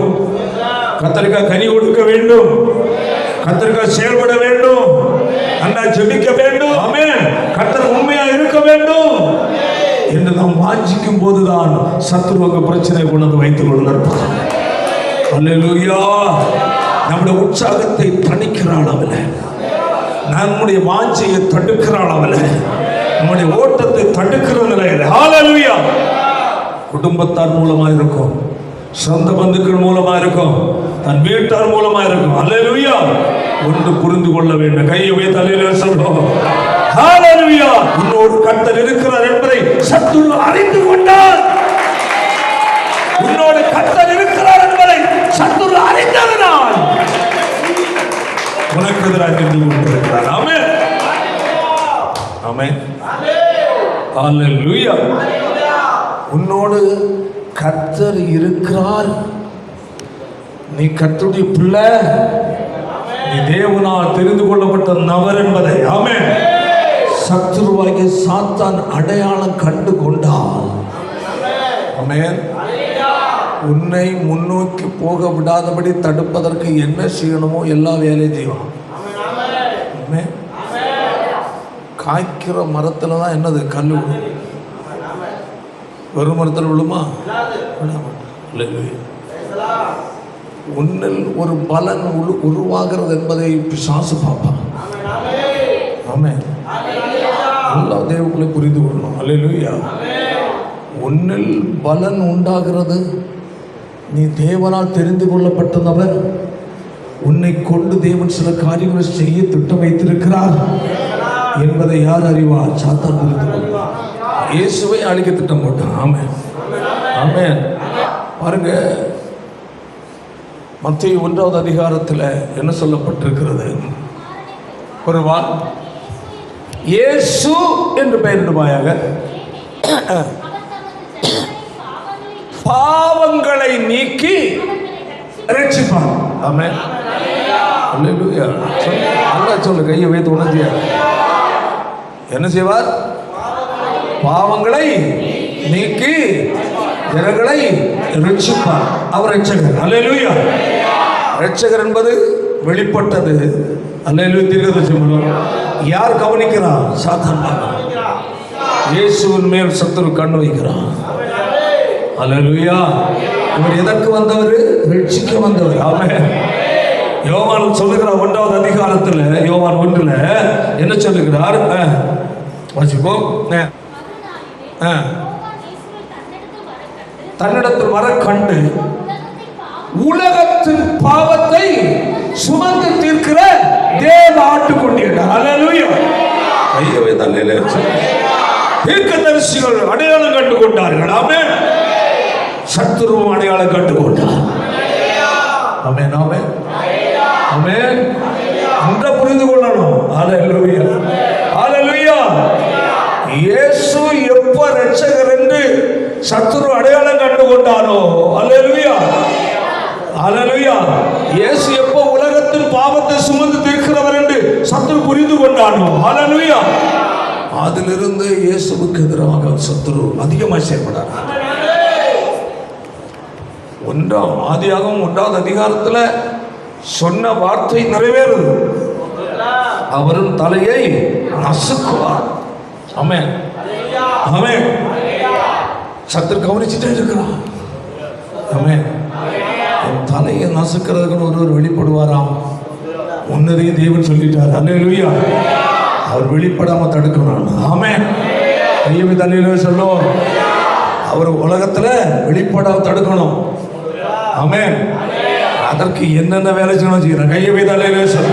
கர்த்தருக்காய் கனி கொடுக்க வேண்டும், கர்த்தருக்காய் செயல்பட வேண்டும், நன்றாய் ஜெபிக்க வேண்டும், ஆமென், கர்த்தர் உண்மையா இருக்க வேண்டும் என்று நாம் வாஞ்சிக்கும் போதுதான் சத்துருவுக்கு பிரச்சனை கொண்டு வைத்துக் கொள்ளுகிறார். அல்லேலூயா. நம்முடைய உற்சாகத்தை தணிக்கிற அளவில், நம்முடைய வாஞ்சையை தடுக்கிற அளவில், நம்முடைய ஓட்டத்தை தடுக்கிற நிலையில், ஹல்லேலூயா, குடும்பத்தார் மூலமா இருக்கும், சொந்த பந்துக்கள் மூலமா இருக்கும், தன் வீட்டார் மூலமா இருக்கும். அல்லேலூயா. ஒன்று புரிந்து கொள்ள வேண்டும். கையை உயர்த்தி அல்லேலூயா சொல்றோம். ஹல்லேலூயா. உன்னோடு கர்த்தர் இருக்கிறார் என்பதை சத்துரு அறிந்து கொண்டார். உன்னோடு கர்த்தர் இருக்கிறார் என்பதை சத்துரு அறிந்ததனால் உனக்கு எதிராக நின்று கொண்டிருக்கிறார். ஆமென், ஆமென், ஹல்லேலூயா. உன்னோடு கர்த்தர் இருக்கிறார், நீ கர்த்தருடைய பிள்ளை, நீ தேவனால் தெரிந்து கொள்ளப்பட்ட நபர் என்பதை, ஆமென், சத்துருவாகிய சாத்தான் அடையாளம் கண்டு கொண்டால், ஆமென், உன்னை முன்னோக்கி போக விடாதபடி தடுப்பதற்கு என்ன செய்யணுமோ எல்லா வேலையும் செய்வான். ஆமென். காய்க்கிற மரத்துல தான் என்னது, கல் விழும். வெறும் மரத்தில் விழுமா? உன்னில் ஒரு பலன் உருவாகிறது என்பதை பிசாசு பார்ப்பான். ஆமென். எல்லா தேவர்களை புரிந்து கொள்ளணும். அல்லேலூயா. உன்னில் பலன் உண்டாகிறது, நீ தேவனால் தெரிந்து கொள்ளப்பட்டவர், உன்னை கொண்டு தேவன் சில காரியங்களை செய்ய திட்டம் வைத்திருக்கிறார் என்பதை யார் அறிவார்? சாத்தான் புரிந்து கொள்வார். இயேசுவை அழிக்க திட்டம் போட்டான். ஆமென், ஆமென். பாருங்க, மத்தேயு 1வது அதிகாரத்தில் என்ன சொல்லப்பட்டிருக்கிறது? ஒரு இயேசு என்று பெயரிடுவாயாக, பாவங்களை நீக்கி ரட்சிப்பார். ஆமென், அல்லேலூயா. அல்லாஹ் சொல்லு, கையை வைத்து உணர்ந்தியா, என்ன செய்வார்? பாவங்களை நீக்கி ஜனங்களை ரட்சிப்பார். அவர் ரட்சகர். அல்லேலூயா. ரட்சகர் என்பது வெளிப்பட்டது. அல்லேலூயா. தீர்க்கதரிசனம் யார் கவனிக்கிறார்? சாத்தான். இயேசுவின் மேல் சத்துரு கண் வைக்கிறான். அல்லேலூயா. இவர் எதற்கு வந்தவர்? ரட்சிக்க வந்தவர். ஆமென். யோவான் சொல்லுகிறார் 1வது அதிகாரத்தில், யோவான் 1ல் என்ன சொல்லுகிறார்? வாசிப்போ. தன்னிடத்தில் வர கண்டு உலகத்தின் பாவத்தை சுமந்து தீர்க்கிற தேவ ஆட்டுக்குட்டியார். அல்லேலூயா. ஐயவே தல்லேலே. தீர்க்கதரிசிகள் அடையாளம் கண்டு கொண்டார்கள். ஆமென். சத்துருவும் அடையாளம் கண்டு கொண்டார். ஆமென், ஆமென், ஆமென். அங்க புரிந்து கொள்ளணும். அல்லேலூயா, அல்லேலூயா. இயேசு எப்ப ரட்சகர் என்று சத்துரு அடையாளம் கண்டு கொண்டானோ, அல்லேலூயா, அல்லேலூயா. இயேசு எப்ப உலகத்தின் பாவத்தை சுமந்து தீர்க்கிறவர் என்று சத்துரு புரிந்து கொண்டானோ, அல்லேலூயா, அதிலிருந்து இயேசுவுக்கு எதிராக சத்துரு அதிகமாக செயல்படார். ஆதியாகமம் 1வது அதிகாரத்தில் சொன்ன வார்த்தை நிறைவேறுது. அவரின் தலையை நசுக்குவார். ஆமென், ஆமென். சத்துரு கவனிச்சுட்டே இருக்கிறான். ஆமென். தலையை நசுக்கிறதுக்கு ஒருவர் வெளிப்படுவாராம். முன்னதையும் தேவன் சொல்லிட்டார். அல்லேலூயா. அவர் வெளிப்படாம தடுக்கணும். ஆமென். கையை தலையில சொல்லும். அவர் உலகத்துல வெளிப்பட தடுக்கணும். ஆமென். அதற்கு என்னென்ன வேலை செய்யணும்? கையை வைத்தாலே சொல்ல.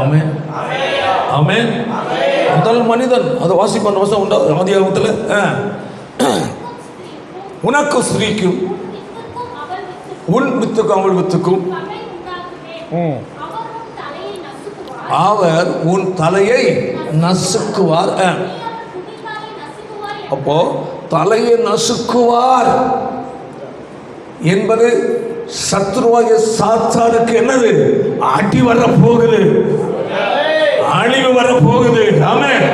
ஆமென், ஆமென். முதல் மனிதன், அது வாசிப்பான் வசம் உண்டா ஆதியாகமத்துல, உனக்கு ஸ்திரீக்கும் உன் வித்துக்கும் அவள் வித்துக்கும் அவர் உன் தலையை நசுக்குவார். அப்போ தலையை நசுக்குவார் என்பது சத்ருவாகிய சாத்தானுக்கு என்னது? அடி வர போகுது, அழிவு வர போகுது. ஆமென்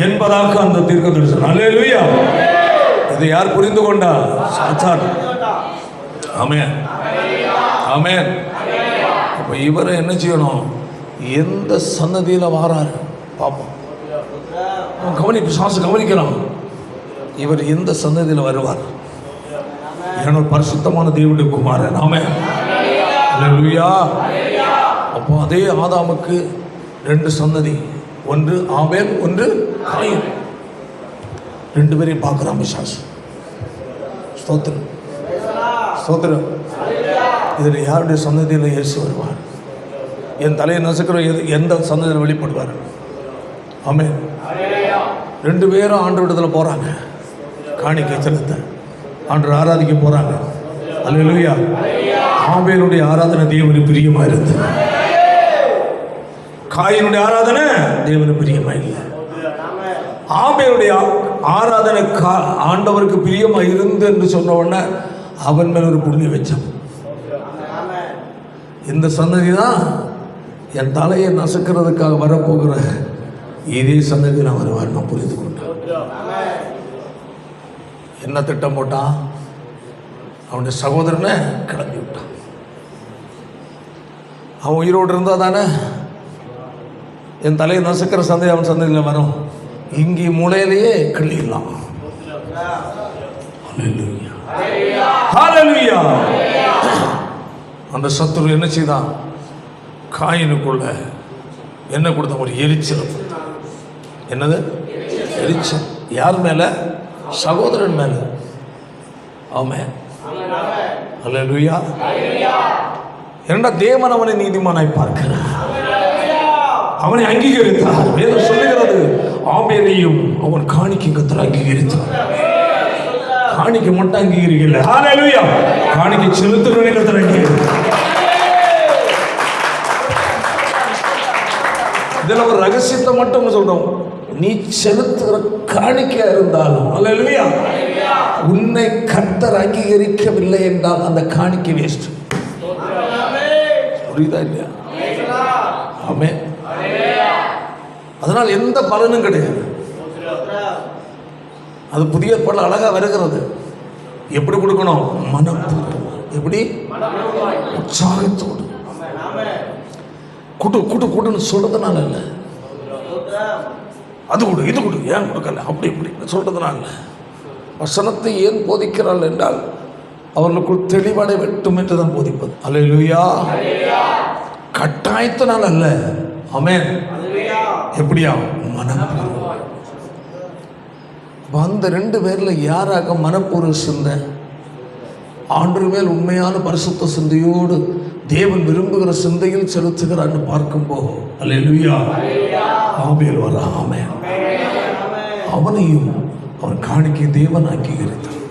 என்பதாக அந்த தீர்க்க தரிசனம். அல்லேலூயா. இதை யார் புரிந்து கொண்டா? சாத்தான். ஆமென், ஆமென். அப்ப இவரை என்ன செய்யணும்? எந்த சன்னதியில வாராரு பாப்போம். பிசாசு கவனிக்கிறான். இவர் எந்த சன்னதியில வருவார்? ஏன்னா பரிசுத்தமான தேவனுடைய குமாரன். ஆமென், அல்லேலூயா. அப்போ அதே ஆதாமுக்கு 2 சன்னதி, ஒன்று ஆபேல், ஒன்று காயின். 2 பேரையும் பார்க்கிறான் பிசாசு. ஸ்தோத்திரம், ஸ்தோத்திரம். இதில் யாருடைய சன்னதியில் இயேசு வருவார்? என் தலையை நசுக்கிற எந்த சன்னதியில் வெளிப்படுவார்? ஆமென். 2 பேரும் ஆண்டவரிடத்தில் போகிறாங்க, காணிக்கை செலுத்த ஆண்டவர் ஆராதிக்க போகிறாங்க. அல்லேலூயா. ஆபேலுடைய ஆராதனை தேவனுக்கு பிரியமா இருந்தது. காயினுடைய ஆராதனை தேவனுக்கு பிரியமா இல்லை. ஆபேலுடைய ஆராதனை ஆண்டவருக்கு பிரியமா இருந்து என்று சொன்ன உடனே அவன் மேல் ஒரு புள்ளி வச்சான். இந்த சன்னதி தான் என் தலையை நசுக்கிறதுக்காக வரப்போகிற இதே சன்னதி நான் வருவார். நான் புரிந்து கொண்டேன். என்ன திட்டம் போட்டான்? அவனுடைய சகோதரனை கிளம்பி விட்டான். அவன் உயிரோடு இருந்தா தானே என் தலையை நசுக்கிற சந்தை அவன் சந்தையில் வரும். இங்கே மூலையிலேயே கிள்ளிடலாம். அந்த சத்துரு என்ன செய்தான்? காயினுக்குள்ள என்ன கொடுத்த? ஒரு எரிச்சல். என்னது? எரிச்சல். யார் மேல? சகோதரன் மேல. ஆமென், அல்லேலூயா. ஏன்னா தேவன் அவனை நீதிமானாய் பார்க்கிறார், அவனை அங்கீகரித்தார். வேதம் சொல்லுகிறது, ஆபேலையும் அவன் காணிக்கை கர்த்தர் அங்கீகரித்தார். காணிக்கை மட்டும் அங்கீகரிக்கல, ஹல்லேலூயா, காணிக்கை செலுத்துறவனை கர்த்தர் அங்கீகரித்தார். இதுல ஒரு ரகசியத்தை மட்டும் சொல்றோம். நீ செலுத்துகிற காணிக்கையா இருந்தாலும், அல்லேலூயா, உன்னை கர்த்தர் அங்கீகரிக்கவில்லை என்றால் அந்த காணிக்கை வேஸ்ட். புரியுதா இல்லையா? ஆமென். அதனால் எந்த பலனும் கிடையாது. அது புதிய பல அழகா வருகிறது. எப்படி கொடுக்கணும்? மனப்பூர்வம். எப்படி? உற்சாகத்தோடு. கூட்டு கூட்டு கூட்டுன்னு சொல்றதுனால இல்லை, அது கொடு இது கொடு, ஏன் கொடுக்கல, அப்படி இப்படி சொல்றதுனால. வசனத்தை ஏன் போதிக்கிறாள் என்றால் அவர்களுக்குள் தெளிவடை வெட்டும் என்று தான் போதிப்பது. அல்லேலூயா. கட்டாயத்தினால் அல்ல. ஆமென். எப்படியா? மனப்பூர்வம். அந்த 2 பேர்ல யாராக மனப்பூர்வ சிந்தை, ஆண்டவர் மேல் உண்மையான பரிசுத்த சிந்தையோடு தேவன் விரும்புகிற சிந்தையில் செலுத்துகிறான்னு பார்க்கும்போது, அல்லேலூயா, ஆபேல் வர. ஆமென். அவனையும் அவன் காணிக்கை தேவன் அங்கீகரித்தார்.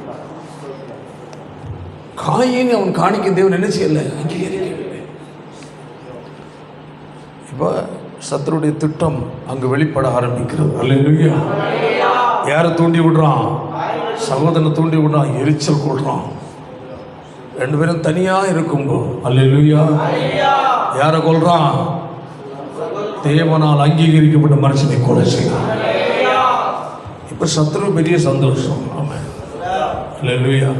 காயின் அவன் காணிக்கை தேவன் என்ன செய்யல? அங்கீகரிக்கவில்லை. இப்போ சத்துருடைய திட்டம் அங்கு வெளிப்பட ஆரம்பிக்கிறது. அல்லேலூயா. யாரை தூண்டி விடுறான்? சகோதரனை தூண்டி விடுறான், எரிச்சல் கூடுறான். 2 பேரும் தனியா இருக்கும்போது, அல்லேலூயா, யாரை கொல்றான்? தேவனால் அங்கீகரிக்கப்பட்ட மனுஷனை கொலை செய்யறான். இப்ப சத்துரு பெரிய சந்தோஷம். ஆமென், அல்லேலூயா.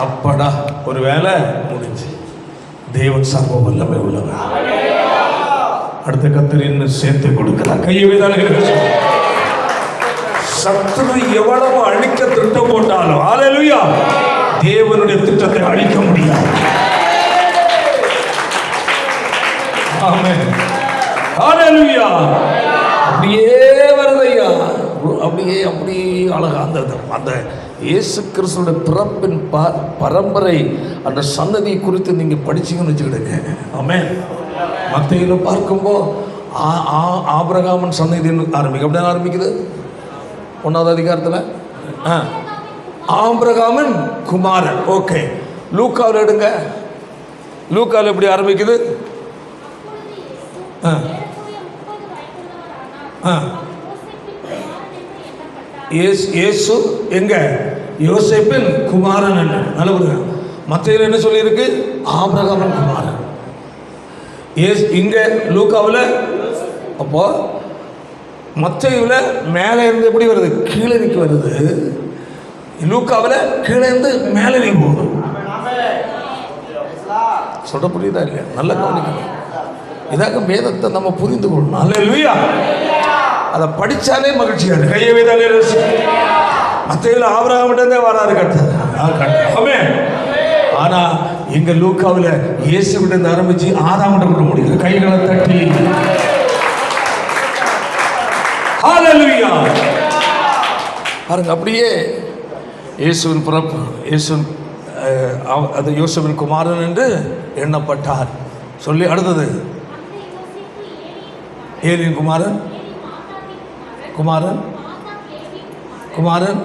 அப்படா, ஒரு வேலை முடிஞ்சு. தேவன் சர்வ வல்லமை உள்ளவர். அடுத்த கர்த்தர் என்ன சேர்த்து கொடுக்கிறார். கையை வைத்தாலே சத்துரு எவ்வளவு அழிக்க திட்டம் போட்டாலும், அல்லேலூயா, தேவனுடைய திட்டத்தை அழிக்க முடியாது. ஆமென், அல்லேலூயா. அப்படியே வருதையா. அப்படியே அழகாக அந்த அந்த இயேசு கிறிஸ்துவோட பிறப்பின் பரம்பரை அந்த சன்னதியை குறித்து நீங்கள் படிச்சிங்கன்னு வச்சுக்கிடுங்க. ஆமென். மத்தேயுல பார்க்கும்போது ஆபிரகாமின் சன்னதின்னு ஆரம்பிக்கும். அப்படியே ஆரம்பிக்குது 1வது அதிகாரத்தில் ஆபிரகாமின் குமாரன். ஓகே, லூக்காவில் எடுங்க. லூக்காவில் எப்படி ஆரம்பிக்குது? இயேசு எங்க? யோசேப்பின் குமாரன் என்று. நல்ல மத்தேயுல என்ன சொல்லியிருக்கு? ஆபிரகாமின் குமாரன். இங்க லூக்காவில். அப்போ மத்தேயுல மேலே இருந்து எப்படி வருது? கீழே நிற்க வருது. லூக்காவில் கீழே இருந்து மேலே நீ போகுது. சொல்ல புரியுதா இல்லையா? நல்ல கவனிக்கணும். இதாக வேதத்தை நம்ம புரிந்து கொள்ளணும். அல்லேலூயா. அதை படித்தாலே மகிழ்ச்சியாக கையை வைத்தாலே. மத்தேயுல ஆபிரகாமிட்டே வராரு கட்டாமே. ஆனால் எங்க லூக்காவில் இயேசுகிட்ட ஆரம்பிச்சு ஆதாமிட்ட கொள்ள முடியுது. கைகளை தட்டி ஹல்லேலூயா பாருங்க. அப்படியே இயேசுவின் பிறப்பு, இயேசுவின் அது யோசேப்பின் குமாரன் என்று எண்ணப்பட்டார் சொல்லி அடுத்தது ஏலியின் குமாரன் குமாரன் குமாரன்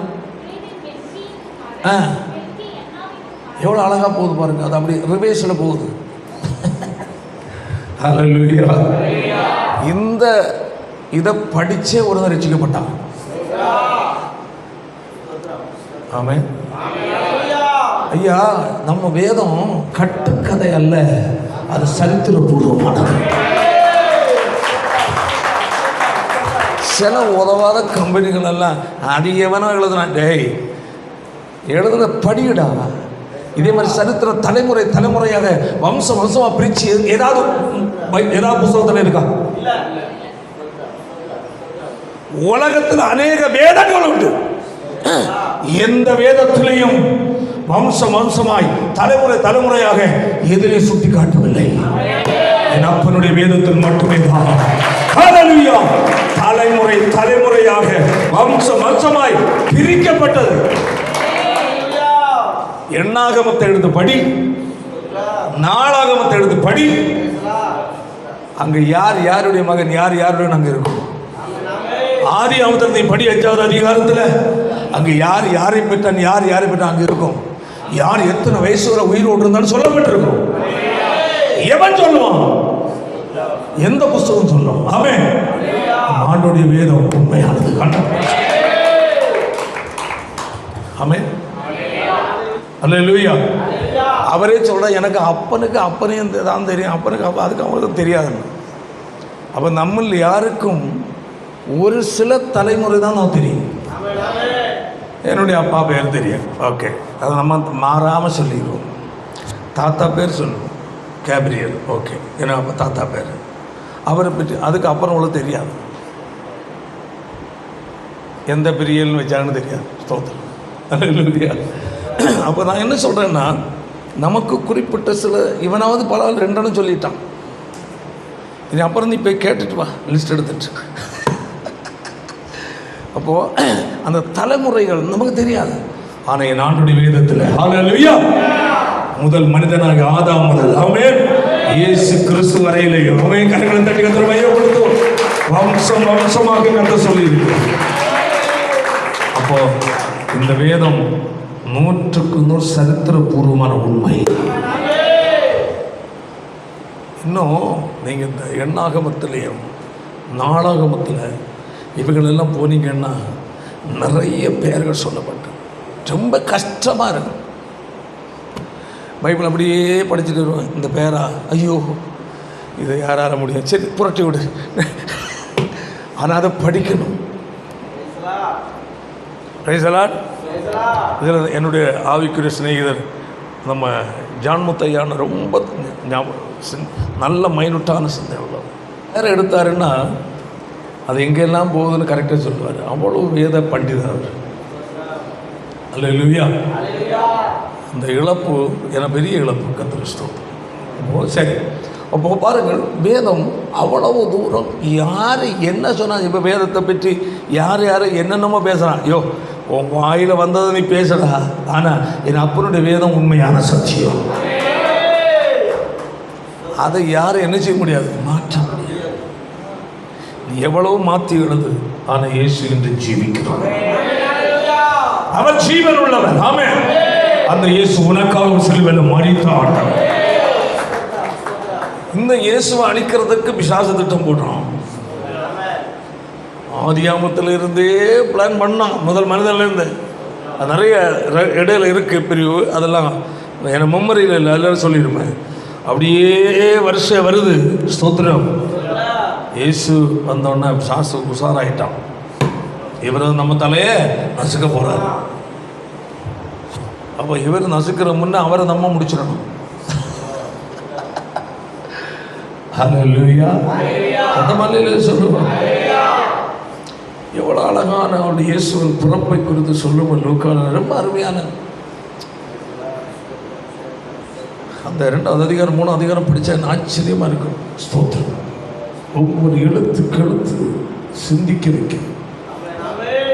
எவ்வளோ அழகாக போகுது பாருங்க. அது அப்படி ரிவேஸில் போகுது. ஹல்லேலூயா. இந்த இதை படிச்சே ஒருவர் ரட்சிக்கப்பட்டான். ஆமென். ஐயா, நம்ம வேதம் கட்டுக்கதை அல்ல, அது சரித்திரபூர்வமானது. சில உதவாத கம்பெனிகள் எல்லாம் அதிகமான எழுதுனான். டேய், எழுதுன படியடா. இதே மாதிரி சரித்திரம் தலைமுறையாக வம்சமாக பிரிச்சு ஏதாவது புத்தகத்தில் இருக்கா? உலகத்தில் அநேக வேதங்கள் உண்டு. எந்த வேதத்திலையும் வம்சமாய் தலைமுறையாக எதிரே சுட்டி காட்டவில்லை. என் அப்பனுடைய வேதத்தில் மட்டுமே தான் தலைமுறையாக வம்சமாய் பிரிக்கப்பட்டது. எண்ணாகமத்தை எடுத்து படி, நாளாகமத்தை எடுத்து படி. அங்க யாருடைய மகன் யாருடைய அங்க இருக்கும். ஆதியாகமத்தை படி 5வது அதிகாரத்தில் அங்க யாரை பெற்றான் யாரை பெற்றான் அங்க இருக்கும். யார் எத்தனை வயசு வரை உயிரோடு இருந்தாலும் சொல்லப்பட்டிருக்கும். எவன் சொல்லுவான்? எந்த புஸ்தகம் சொல்லும்? அவன் ஆண்டோடைய வேதம் உண்மையானது. ஆமென். அல்லேலூயா. அவரே சொல்ற, எனக்கு அப்பனையும் தான் தெரியும், அதுக்கு அவங்களுக்கு தெரியாதுன்னு. அப்ப நம்ம யாருக்கும் ஒரு சில தலைமுறை தான் நான் தெரியும். என்னுடைய அப்பா பேர் தெரியும். ஓகே, அதை நம்ம மாறாமல் சொல்லிடுவோம். தாத்தா பேர் சொல்லுவோம், கேப்ரியல். ஓகே, ஏன்னா அப்போ தாத்தா பேர். அவரை பற்றி அதுக்கு அப்புறம் உள்ள தெரியாது. எந்த பிரியல்னு வச்சாங்கன்னு தெரியாது. ஸ்தோத்திரம். அப்போ நான் என்ன சொல்கிறேன்னா, நமக்கு குறிப்பிட்ட சில இவனாவது பல 2 சொல்லிட்டான். இனி அப்புறம் நீ போய் கேட்டுட்டு வா, லிஸ்ட் எடுத்துட்டு. அப்போது அந்த தலைமுறைகள் நமக்கு தெரியாது. ஆனால் என் ஆண்டுடைய வேதத்தில் ஹல்லேலூயா முதல் மனிதனாக ஆதாம் முதல் ஆமென் இயேசு கிறிஸ்து வரையிலேயும் ஆமென் கரங்களை தட்டி கர்த்தரை மையப்படுத்தும். வம்சமாக கர்த்த சொல்லியிருக்கு. அப்போ இந்த வேதம் 100க்கு 100 சரித்திரபூர்வமான உண்மை. இன்னும் நீங்கள் இந்த எண்ணாகமத்திலையும் நாளாகமத்தில் இவங்களெல்லாம் போனீங்கன்னா நிறைய பெயர்கள் சொல்லப்பட்டு ரொம்ப கஷ்டமாக இருக்கும். பைபிள் அப்படியே படிச்சுட்டு வருவோம். இந்த பேரா, ஐயோ இதை யாரார முடியும், சரி புரட்டி விடு. ஆனால் அதை படிக்கணும். இதில் என்னுடைய ஆவிக்குரிய சிநேகிதர் நம்ம ஜான்முத்தையான ரொம்ப நல்ல மைனூட்டான சிந்தை உள்ளவர். வேறு எடுத்தாருன்னா அது எங்கெல்லாம் போகுதுன்னு கரெக்டாக சொல்லுவார். அவ்வளோ வேத பண்டிதர் அவர். அல்லேலூயா. அந்த இழப்பு எனக்கு பெரிய இழப்பு. கர்த்தருக்கு ஸ்தோத்திரம். சரி, அப்போ பாருங்கள், வேதம் அவ்வளவு தூரம் யார் என்ன சொன்னாங்க. இப்போ வேதத்தை பற்றி யார் என்னென்னமோ பேசுகிறான். ஐயோ உன் வாயில் வந்ததை நீ பேசுடா, ஆனால் என் அப்பனுடைய வேதம் உண்மையான சத்தியம். அதை யாரும் என்ன செய்ய முடியாது, மாற்ற முடியாது. நீ எவ்வளவு மாற்றி எழுது, ஆனால் இயேசு என்று ஜீவிக்கிறார். அவர் ஜீவன் உள்ளவர். ஆமென். அந்த இயேசு உனக்காக சிலுவையில் மரித்தார். இந்த இயேசுவை அழிக்கிறதுக்கு பிசாசு திட்டம் போடுறான். ஆதியாமத்தில் இருந்தே பிளான் பண்ணான், முதல் மனிதன்லேருந்து. அது நிறைய இடையில இருக்குது பிரிவு, அதெல்லாம் எனக்கு மெமரியில் இல்லை, எல்லாரும் சொல்லிடுவேன். அப்படியே வருஷம் வருது. ஸ்தோத்திரம். இயேசு வந்தோடனே பிசாசு உஷாராயிட்டான். இவர் நம்ம தலையை நசுக்க போகிறார். அப்போ இவர் நசுக்கிற முன்னே அவரை நம்ம முடிச்சிடணும். ஹல்லேலூயா. அந்த மலையில சொல்லுவோம். எவ்வளோ அழகான அவருடைய இயேசுவின் பிறப்பை குறித்து சொல்லுவோம். லூக்கான ரொம்ப அருமையான அந்த 2வது அதிகாரம் 3வது அதிகாரம் படித்தா ஆச்சரியமாக இருக்கும். ஸ்தோத்திரம். ஒவ்வொரு எழுத்து சிந்திக்க வைக்கும்.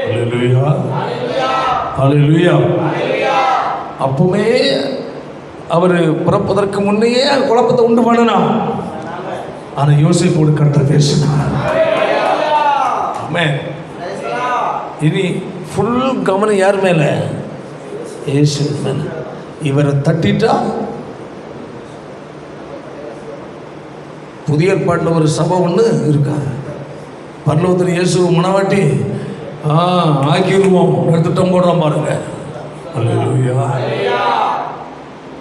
ஹல்லேலூயா, ஹல்லேலூயா. அப்பவுமே அவர் பிறப்பதற்கு முன்னையே குழப்பத்தை உண்டு பண்ணலாம். ஆனால் யோசிப்போடு கர்த்தர் பேசினார். ஆமென். இனி ஃபுல் கவனம் யார் மேல? இயேசு மேல. இவரை தட்டிட்டா புதிய ஏற்பாட்டில் ஒரு சபை ஒன்று இருக்காது. பரலோகத்தில் இயேசு மனவாட்டி ஆக்கிடுவோம் திட்டம் போடுறோம் பாருங்க. அல்லேலூயா.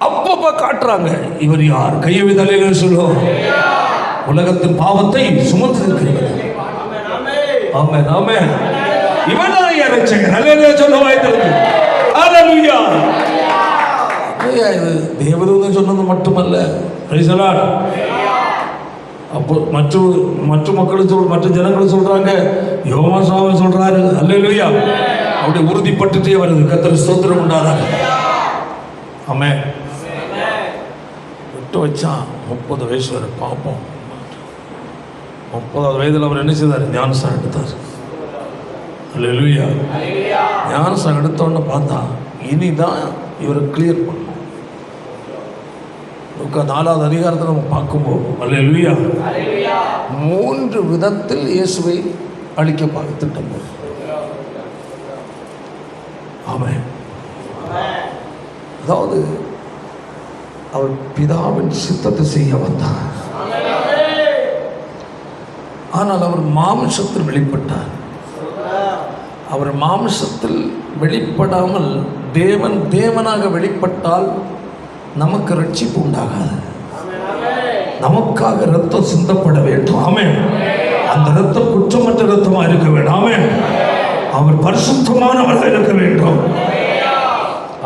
அப்பப்ப காட்டுறாங்க இவர் யார். கையை தலையில சொல்லுவோம். உலகத்தின் பாவத்தை சுமந்து இருக்கிறார். ஆமென், ஆமென். இவன் தான் யார் ரட்சகர். அல்லேலூயா சொல்ல வாய்த்திருக்கு. அல்லேலூயா. இது தேவதூதன் சொன்னது மட்டுமல்ல. Price the Lord. அப்போ மற்ற மக்களும் மற்ற ஜனங்களும் சொல்றாங்க, யோவான் சாமி சொல்றாரு. அல்லேலூயா. அப்படி உறுதிப்பட்டுட்டே வருது. கர்த்தர் ஸ்தோத்திரம் உண்டாதாக. ஆமென். விட்டு வச்சான் 30 வயசு வரை பார்ப்போம். 30வது வயதில் அவர் என்ன செய்தார்? ஞானஸ்நானம் எடுத்தார். அல்லேலூயா. ஞானஸ்நானம் எடுத்தோன்னு பார்த்தா இனிதான் இவரை கிளியர் பண்ணும். 4வது அதிகாரத்தில் நம்ம பார்க்கும்போது அல்லேலூயா 3 விதத்தில் இயேசுவை அழிக்க திட்டம். ஆமென். அதாவது அவர் பிதாவின் சித்தத்தை செய்ய வந்தார். ஆனால் அவர் மாம்சத்தில் வெளிப்பட்டார். அவர் மாம்சத்தில் வெளிப்படாமல் தேவனாக வெளிப்பட்டால் நமக்கு ரட்சிப்பு உண்டாகாது. நமக்காக ரத்தம் சிந்தப்பட வேண்டும். ஆமென். அந்த ரத்தம் குற்றமற்ற ரத்தமாக இருக்க வேண்டும். ஆமென். அவர் பரிசுத்தமானவராக இருக்க வேண்டும்.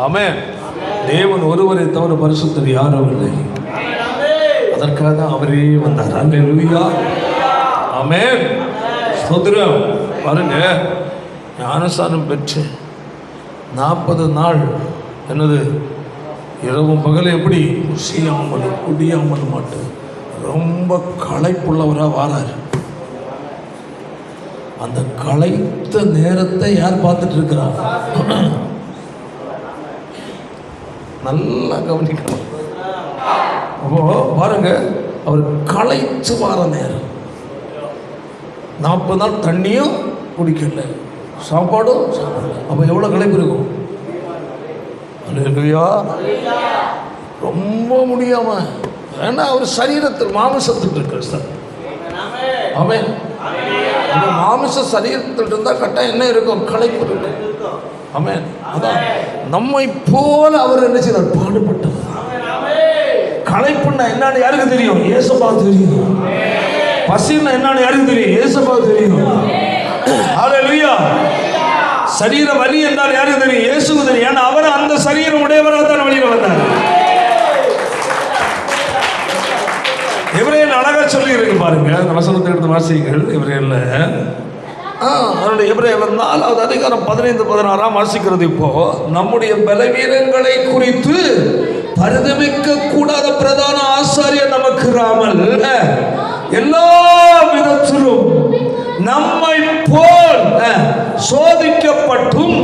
ஆமென். தேவன் ஒருவரை தவிர பரிசுத்தர் யாரும் இல்லை. அதற்காக அவரே வந்தார். அல்லேலூயா. ஆமென். ஸ்தோத்திரம். பாருங்க, ஞானஸ்நானம் பெற்று 40 நாள் என்னது இரவும் பகல் எப்படி ருசியாமல் குடியாமல் மாட்டேன் ரொம்ப களைப்புள்ளவராக வாரார். அந்த களைத்த நேரத்தை யார் பார்த்துட்டு இருக்கிறார்? நல்லா கவனிக்கணும். அப்போ பாருங்க, அவர் களைத்து வார நேரம். 40 நாள் தண்ணியும் குடிக்கல, சாப்பாடும் சாப்பிடல. அப்போ எவ்வளோ களைப்பு இருக்கும்? அல்லேலூயா. ரொம்ப முடியாம, ஏன்னா அவர் சரீரத்தில் மாமிசத்தில் இருக்கிற சார். ஆமென். அந்த மாமிச சரீரத்தில் இருந்தால் கட்டாயம் என்ன இருக்கும்? களைப்பு இருக்கும். ஆமென். அதான் நம்மை போல அவர் என்ன செய்தார்? பாடுபட்டார். களைப்புன்னா என்னன்னு யாருக்கு தெரியும்? இயேசுவா தெரியும். பசின்னா என்னன்னு யாருக்கு தெரியும்? இயேசுவா தெரியும். ஹல்லேலூயா. சரீர வலி என்றால் யாருக்கு தெரியும்? இயேசுவுக்கு தெரியும். ஏன்னா அவர் அந்த சரீரம் உடையவராக தான் வழியில் வந்தார். எபிரேயர் அழகா சொல்லி இருக்கு பாருங்க. அந்த வசனத்தை எடுத்து வாசிங்கள். எபிரேயர்ல அதனுடைய எபிரேயர் 4வது அதிகாரம் 15-16 வாசிக்கிறது. இப்போ நம்முடைய பலவீனங்களை குறித்து பரிதபிக்க கூடாத பிரதான ஆசாரியர் நமக்கு பார்க்கிறாமல் எல்லா விதத்திலும் நம்மை போல் சோதிக்கப்பட்டும்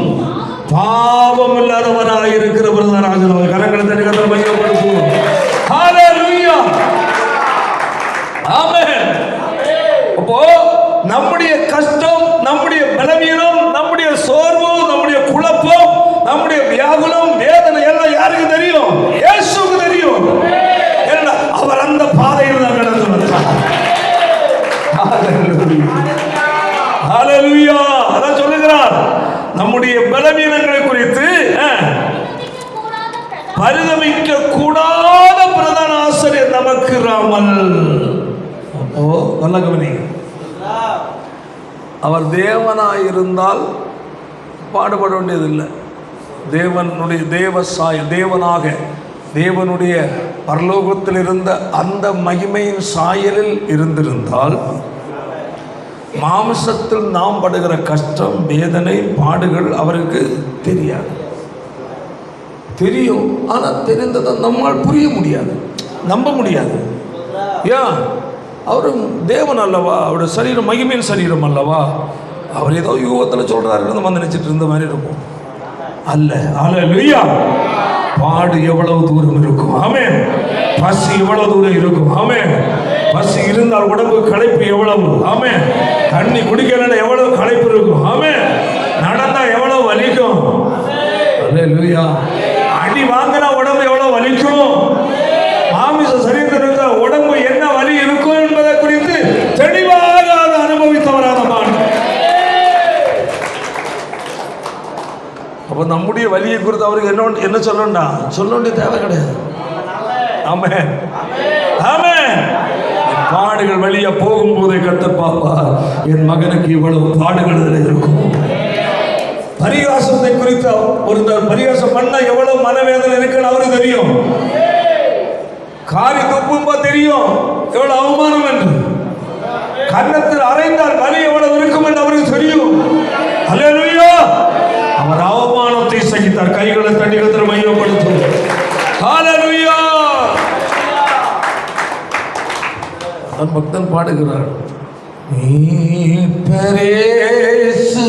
பாவம் இல்லாதவராய் இருக்கிற பிரதராஜன் கரங்களை தட்டி கர்த்தரை மையப்படுத்துவோம். ஹல்லேலூயா, ஆமென். அப்போ நம்முடைய கஷ்டம், நம்முடைய பலவீனம், நம்முடைய சோர்வு, நம்முடைய குழப்பம், நம்முடைய வியாகுலம், வேதனை எல்லாம் யாருக்கு தெரியும்? இயேசுவுக்கு தெரியும். ஏன்னா அவர் அந்த பாதையில் தான் கடந்து வந்தார். ஹல்லேலூயா, அதான் சொல்லுகிறார், நம்முடைய பலவீனங்களை குறித்து பரிதபிக்க கூடாத பிரதான ஆசிரியர் நமக்கு ராமல். ஓ, நல்ல கவனி. அவர் தேவனாய் இருந்தால் பாடுபட வேண்டியதில்லை. தேவனுடைய தேவனாக தேவனுடைய பரலோகத்தில் இருந்த அந்த மகிமையின் சாயலில் இருந்திருந்தால் மாம்சத்தில் நாம் படுகிற கஷ்டம், வேதனை, பாடுகள் அவருக்கு தெரியாது. தெரியும், ஆனால் தெரிந்ததை நம்மால் புரிய முடியாது, நம்ப முடியாது. ஏன்? அவரும் தேவன் அல்லவா, அவருடைய சரீரம் மகிமையின் சரீரம் அல்லவா. அவர் ஏதோ யூகத்தில் சொல்கிறாரு நம்ம நினைச்சிட்டு இருந்த மாதிரி இருக்கும். அல்ல. ஹல்லேலூயா. பாடு எவ்வளவு தூரம் இருக்கும், ஆமென். பசி எவ்வளவு தூரம் இருக்கும், ஆமென். பசி இருந்தால் உடம்பு களைப்பு எவ்வளவு, ஆமென். தண்ணி குடிக்கலன்னா எவ்வளவு களைப்பு இருக்கும், ஆமென். நடந்தா எவ்வளவு வலிக்கும், ஹல்லேலூயா. அடி வாங்கினா உடம்பு எவ்வளவு வலிக்கும். மாமிச சரீரத்தில் இருந்த உடம்பு என்ன வலி இருக்கும் என்பதை குறித்து தெளிவாக அதை அனுபவித்தவரான அப்போ நம்முடைய வலியை குறித்து அவருக்கு என்ன சொல்லணும்டா சொல்ல வேண்டிய தேவை கிடையாது. ஆமென், ஆமென். பாடுகள் வழியா போகும்போதே கர்த்தர் பாப்பார், என் மகனுக்கு இவ்வளவு பாடுகள் இருக்கும். பரிகாசத்தை குறித்து ஒருத்தர் பரிகாசம் பண்ண எவ்வளவு மனவேதனை இருக்குன்னு அவருக்கு தெரியும். காரி துப்பும்பா தெரியும் எவ்வளவு அவமானம் என்று. கன்னத்தில் அறைந்தால் வலி எவ்வளவு இருக்கும் என்று அவருக்கு தெரியும். ஹல்லேலூயா. அவர் அவமானத்தை சகித்தார். கைகளை தட்டி கர்த்தரை மையப்படுத்தும். ஹல்லேலூயா. அந்த பக்தன் பாடுகிறார், மீட்பரேசு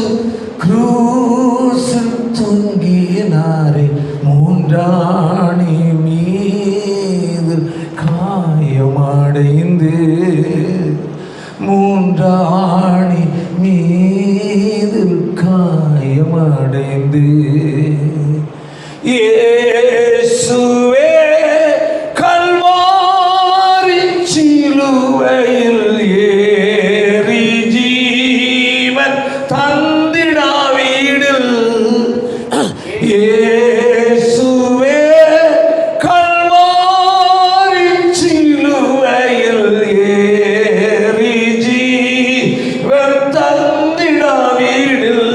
கிரூசில் தொங்கினாரே, மூன்றாணி மீது காயமடைந்து, மூன்றாணி மீது காயமடைந்து, இயேசுவே கல்வாரி சிலுவையில் ஏறி ஜீவன் தந்திடா வீடில், இயேசுவே கல்வாரி சிலுவையில் ஏறி ஜீவன் தந்திடா வீடில்,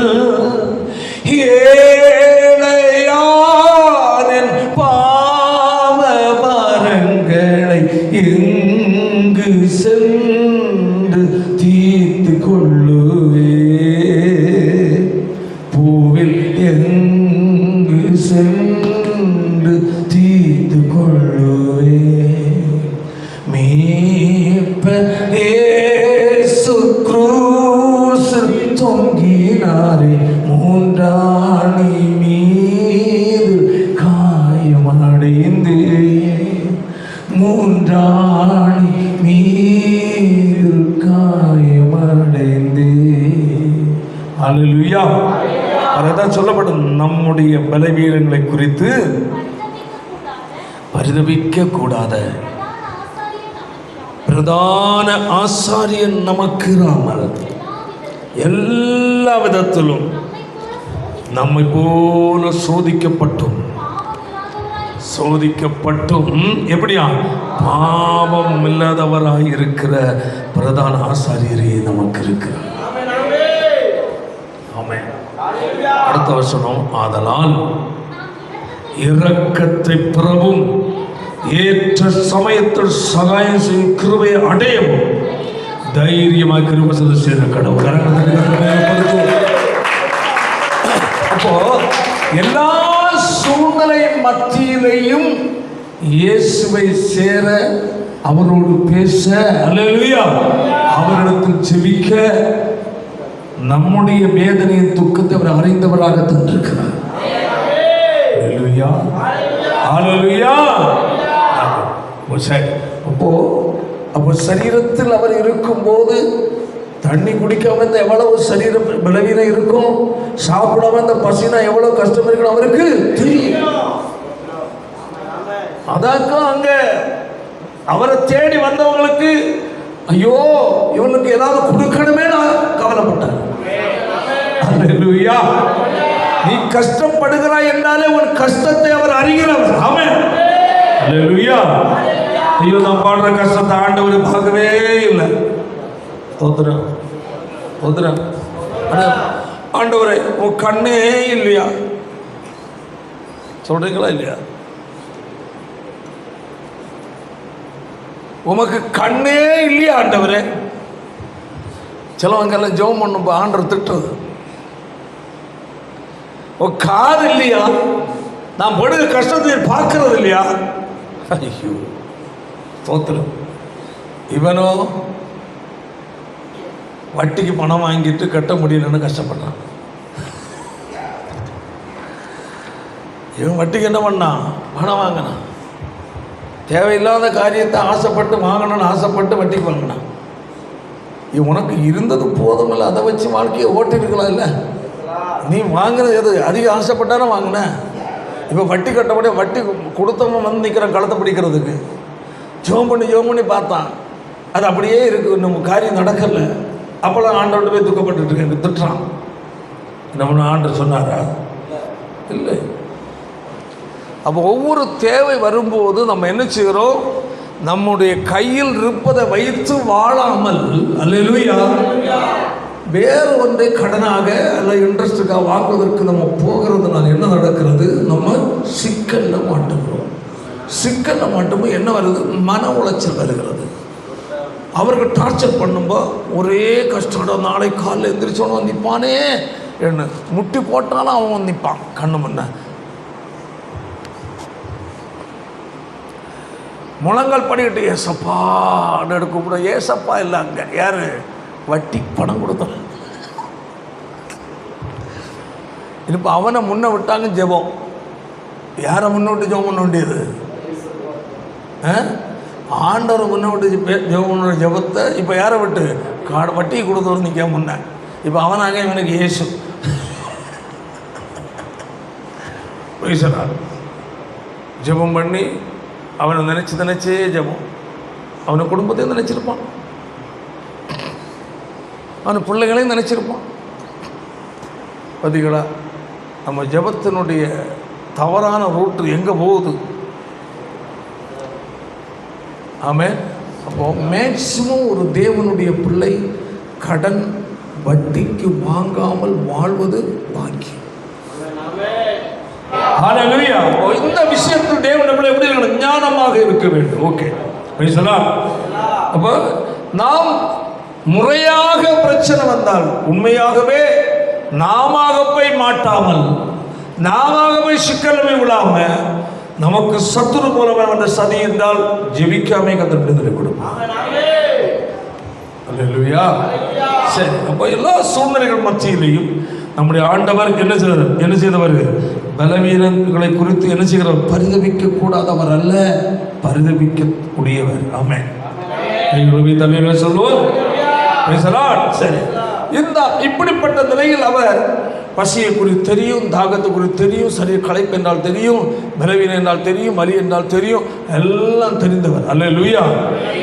ஏழையானின் பாவ பாரங்களை எங்கு சென்று தீர்த்து கொள்ளுவே, பூவில் எங்கு சென்று தீர்த்து கொள்ளுவே. மீட்பர் இயேசு கிரூசில் தொங்கினாரே, மூன்றாணி மீது காயமடைந்து, மூன்றாணி மீது காயமடைந்து. ஹல்லேலூயா. அதுதான் சொல்லப்படும், நம்முடைய பலவீனங்களை குறித்து பரிதபிக்க கூடாத பிரதான ஆசாரியன் நமக்கு ராமல். எல்லா விதத்திலும் நம்மை போல சோதிக்கப்பட்டும் எப்படியா பாவம் இல்லாதவராய் இருக்கிற பிரதான ஆசாரியரே நமக்கு இருக்கிறார். ஆமென். அடுத்த வசனம், ஆதலால் இரக்கத்தை பெறவும் ஏற்ற சமயத்தில் சகாயம் செய்யும் கிருபையை அடையவும் தைரியமாக கிருபை செய்த கடவுள். அப்போ எல்லா சூழ்நிலை மத்தியிலையும் இயேசுவை சேர, அவரோடு பேச, அல்லேலூயா, அவரிடத்தில் செபிக்க, நம்முடைய வேதனையின் துக்கத்தை அவர் அறிந்தவராக தந்திருக்கிறார். அல்லேலூயா, அல்லேலூயா. அப்போ சரீரத்தில் அவர் இருக்கும்போது தண்ணி குடிக்காம இந்த எவ்வளவு சரீரம் பலவீனம் இருக்கும், சாப்பிடாம இந்த பசினா எவ்வளவு கஷ்டம் இருக்கணும் அவருக்கு தெரியும். அதாக்கும் அங்க அவரை தேடி வந்தவங்களுக்கு ஐயோ இவனுக்கு ஏதாவது கொடுக்கணுமே நான் கவலைப்பட்டார். அல்லேலூயா. நீ கஷ்டப்படுகிறாய் என்றாலே உன் கஷ்டத்தை அவர் அறிகிறவர். ஆமென். அல்லேலூயா. ஐயோ நான் பாடுற கஷ்டத்தை ஆண்டவர் பார்க்கவே இல்லை. தோத்துறேன் தோத்துறேன். ஆண்டவரே உன் கண்ணே இல்லையா சொல்றீங்களா இல்லையா? உமக்கு கண்ணே இல்லையா ஆண்டவரே? சிலவங்கெல்லாம் ஜெபம் பண்ணும் ஆண்டவர் திட்டுறது. உன் காது இல்லையா? நான் படுகிற கஷ்டத்தை பார்க்கறது இல்லையா? ஐயோ தோத்துறேன். இவனோ வட்டிக்கு பணம் வாங்கிட்டு கட்ட முடியலன்னு கஷ்டப்பட்டான். இவன் வட்டிக்கு என்ன பண்ணான்? பணம் வாங்கினான். தேவையில்லாத காரியத்தை ஆசைப்பட்டு வாங்கணும்னு ஆசைப்பட்டு வட்டிக்கு வாங்கினான். உனக்கு இருந்தது போதுமில்ல, அதை வச்சு வாழ்க்கையை ஓட்டிருக்கலாம். இல்லை நீ வாங்கினது எது அதிக ஆசைப்பட்டாலும் வாங்கின. இப்போ வட்டி கட்டப்படியே வட்டி கொடுத்தவன் வந்து நிற்கிறான் களத்தை பிடிக்கிறதுக்கு. ஜோம் பண்ணி பார்த்தான், அது அப்படியே இருக்குது, நம்ம காரியம் நடக்கலை. அப்போல்லாம் ஆண்டவர்கிட்ட போய் துக்கப்பட்டு இருக்கேன், திட்டுறான். நம்ம ஆண்டவர் சொன்னாரா? இல்லை. அப்போ ஒவ்வொரு தேவை வரும்போது நம்ம என்ன செய்கிறோம்? நம்முடைய கையில் இருப்பதை வைத்து வாழாமல், அல்லேலூயா, வேறு ஒன்றை கடனாக அல்ல இன்ட்ரெஸ்ட்டுக்காக வாங்குவதற்கு நம்ம போகிறதுனால என்ன நடக்கிறது? நம்ம சிக்கலில் மாட்டுகிறோம். சிக்கலில் மாட்டும்போது என்ன வருது? மன உளைச்சல் வருகிறது. அவர்கள் டார்ச்சர் பண்ணும்போது ஒரே கஷ்டம். நாளை காலையில் எந்திரிச்சோன்னு வந்து நிற்பானே, என்ன முட்டி போட்டாலும் அவன் வந்து நிற்பான் கண்ணு முன்ன. முழங்கால் படிக்கிட்டு ஏசப்பான்னு கூப்பிட, ஏசப்பா இல்லை அங்கே யார்? வட்டி பணம் கொடுத்தான். இப்போ அவனை முன்ன விட்டாங்க ஜெபம். யாரை முன்ன விட்டு ஜெபம் பண்ண வேண்டியது? ஆண்டவர் முன்ன விட்டு ஜெபம் பண்ண ஜெபத்தை இப்போ யாரை விட்டு? வட்டி கொடுத்தவர் நிற்க முன்ன. இப்போ அவனாக இவனுக்கு இயேசு பேசுகிறார். ஜெபம் பண்ணி அவனை நினச்சே ஜெபம். அவனை குடும்பத்தையும் நினச்சிருப்பான், அவன் பிள்ளைகளையும் நினச்சிருப்பான். பார்த்தீங்களா நம்ம ஜெபத்தினுடைய தவறான ரூட்டு எங்கே போகுது? ஆமென். அப்போது மேக்சிமம் ஒரு தேவனுடைய பிள்ளை கடன் வட்டிக்கு வாங்காமல் வாழ்வது பாக்கியம். ஹல்லேலூயா. இந்த விஷயத்தில் தேவனுடைய பிள்ளை எப்படி இருக்கணும்? ஞானமாக இருக்க வேண்டும். ஓகே, அப்போ நாம் முறையாக பிரச்சனை வந்தால் உண்மையாகவே நாம போய் மாட்டாமல், நாம போய் சிக்கல் விழாம, நமக்கு சத்துரு மூலமாக வந்த சதி என்றால் ஜெபிக்காமே கத்த விடுதலை கொடுப்பான். அல்லேலூயா. சரி, அப்போ எல்லா சூழ்நிலைகள் மத்தியிலையும் நம்முடைய ஆண்டவர் என்ன செய்தவர்? பலவீனங்களை குறித்து என்ன செய்கிறவர்? பரிதபிக்க கூடாதவர் அல்ல, பரிதபிக்க கூடியவர். ஆமென். தமிழ் சொல்லுவோம். சரி, இந்த இப்படிப்பட்ட நிலையில் அவர் பசியை குறித்து தெரியும், தாகத்தை குறித்து தெரியும், சரீர களைப்பு என்றால் தெரியும், பலவீனம் என்றால் தெரியும், வலி என்றால் தெரியும், எல்லாம் தெரிந்தவர். அல்லேலூயா.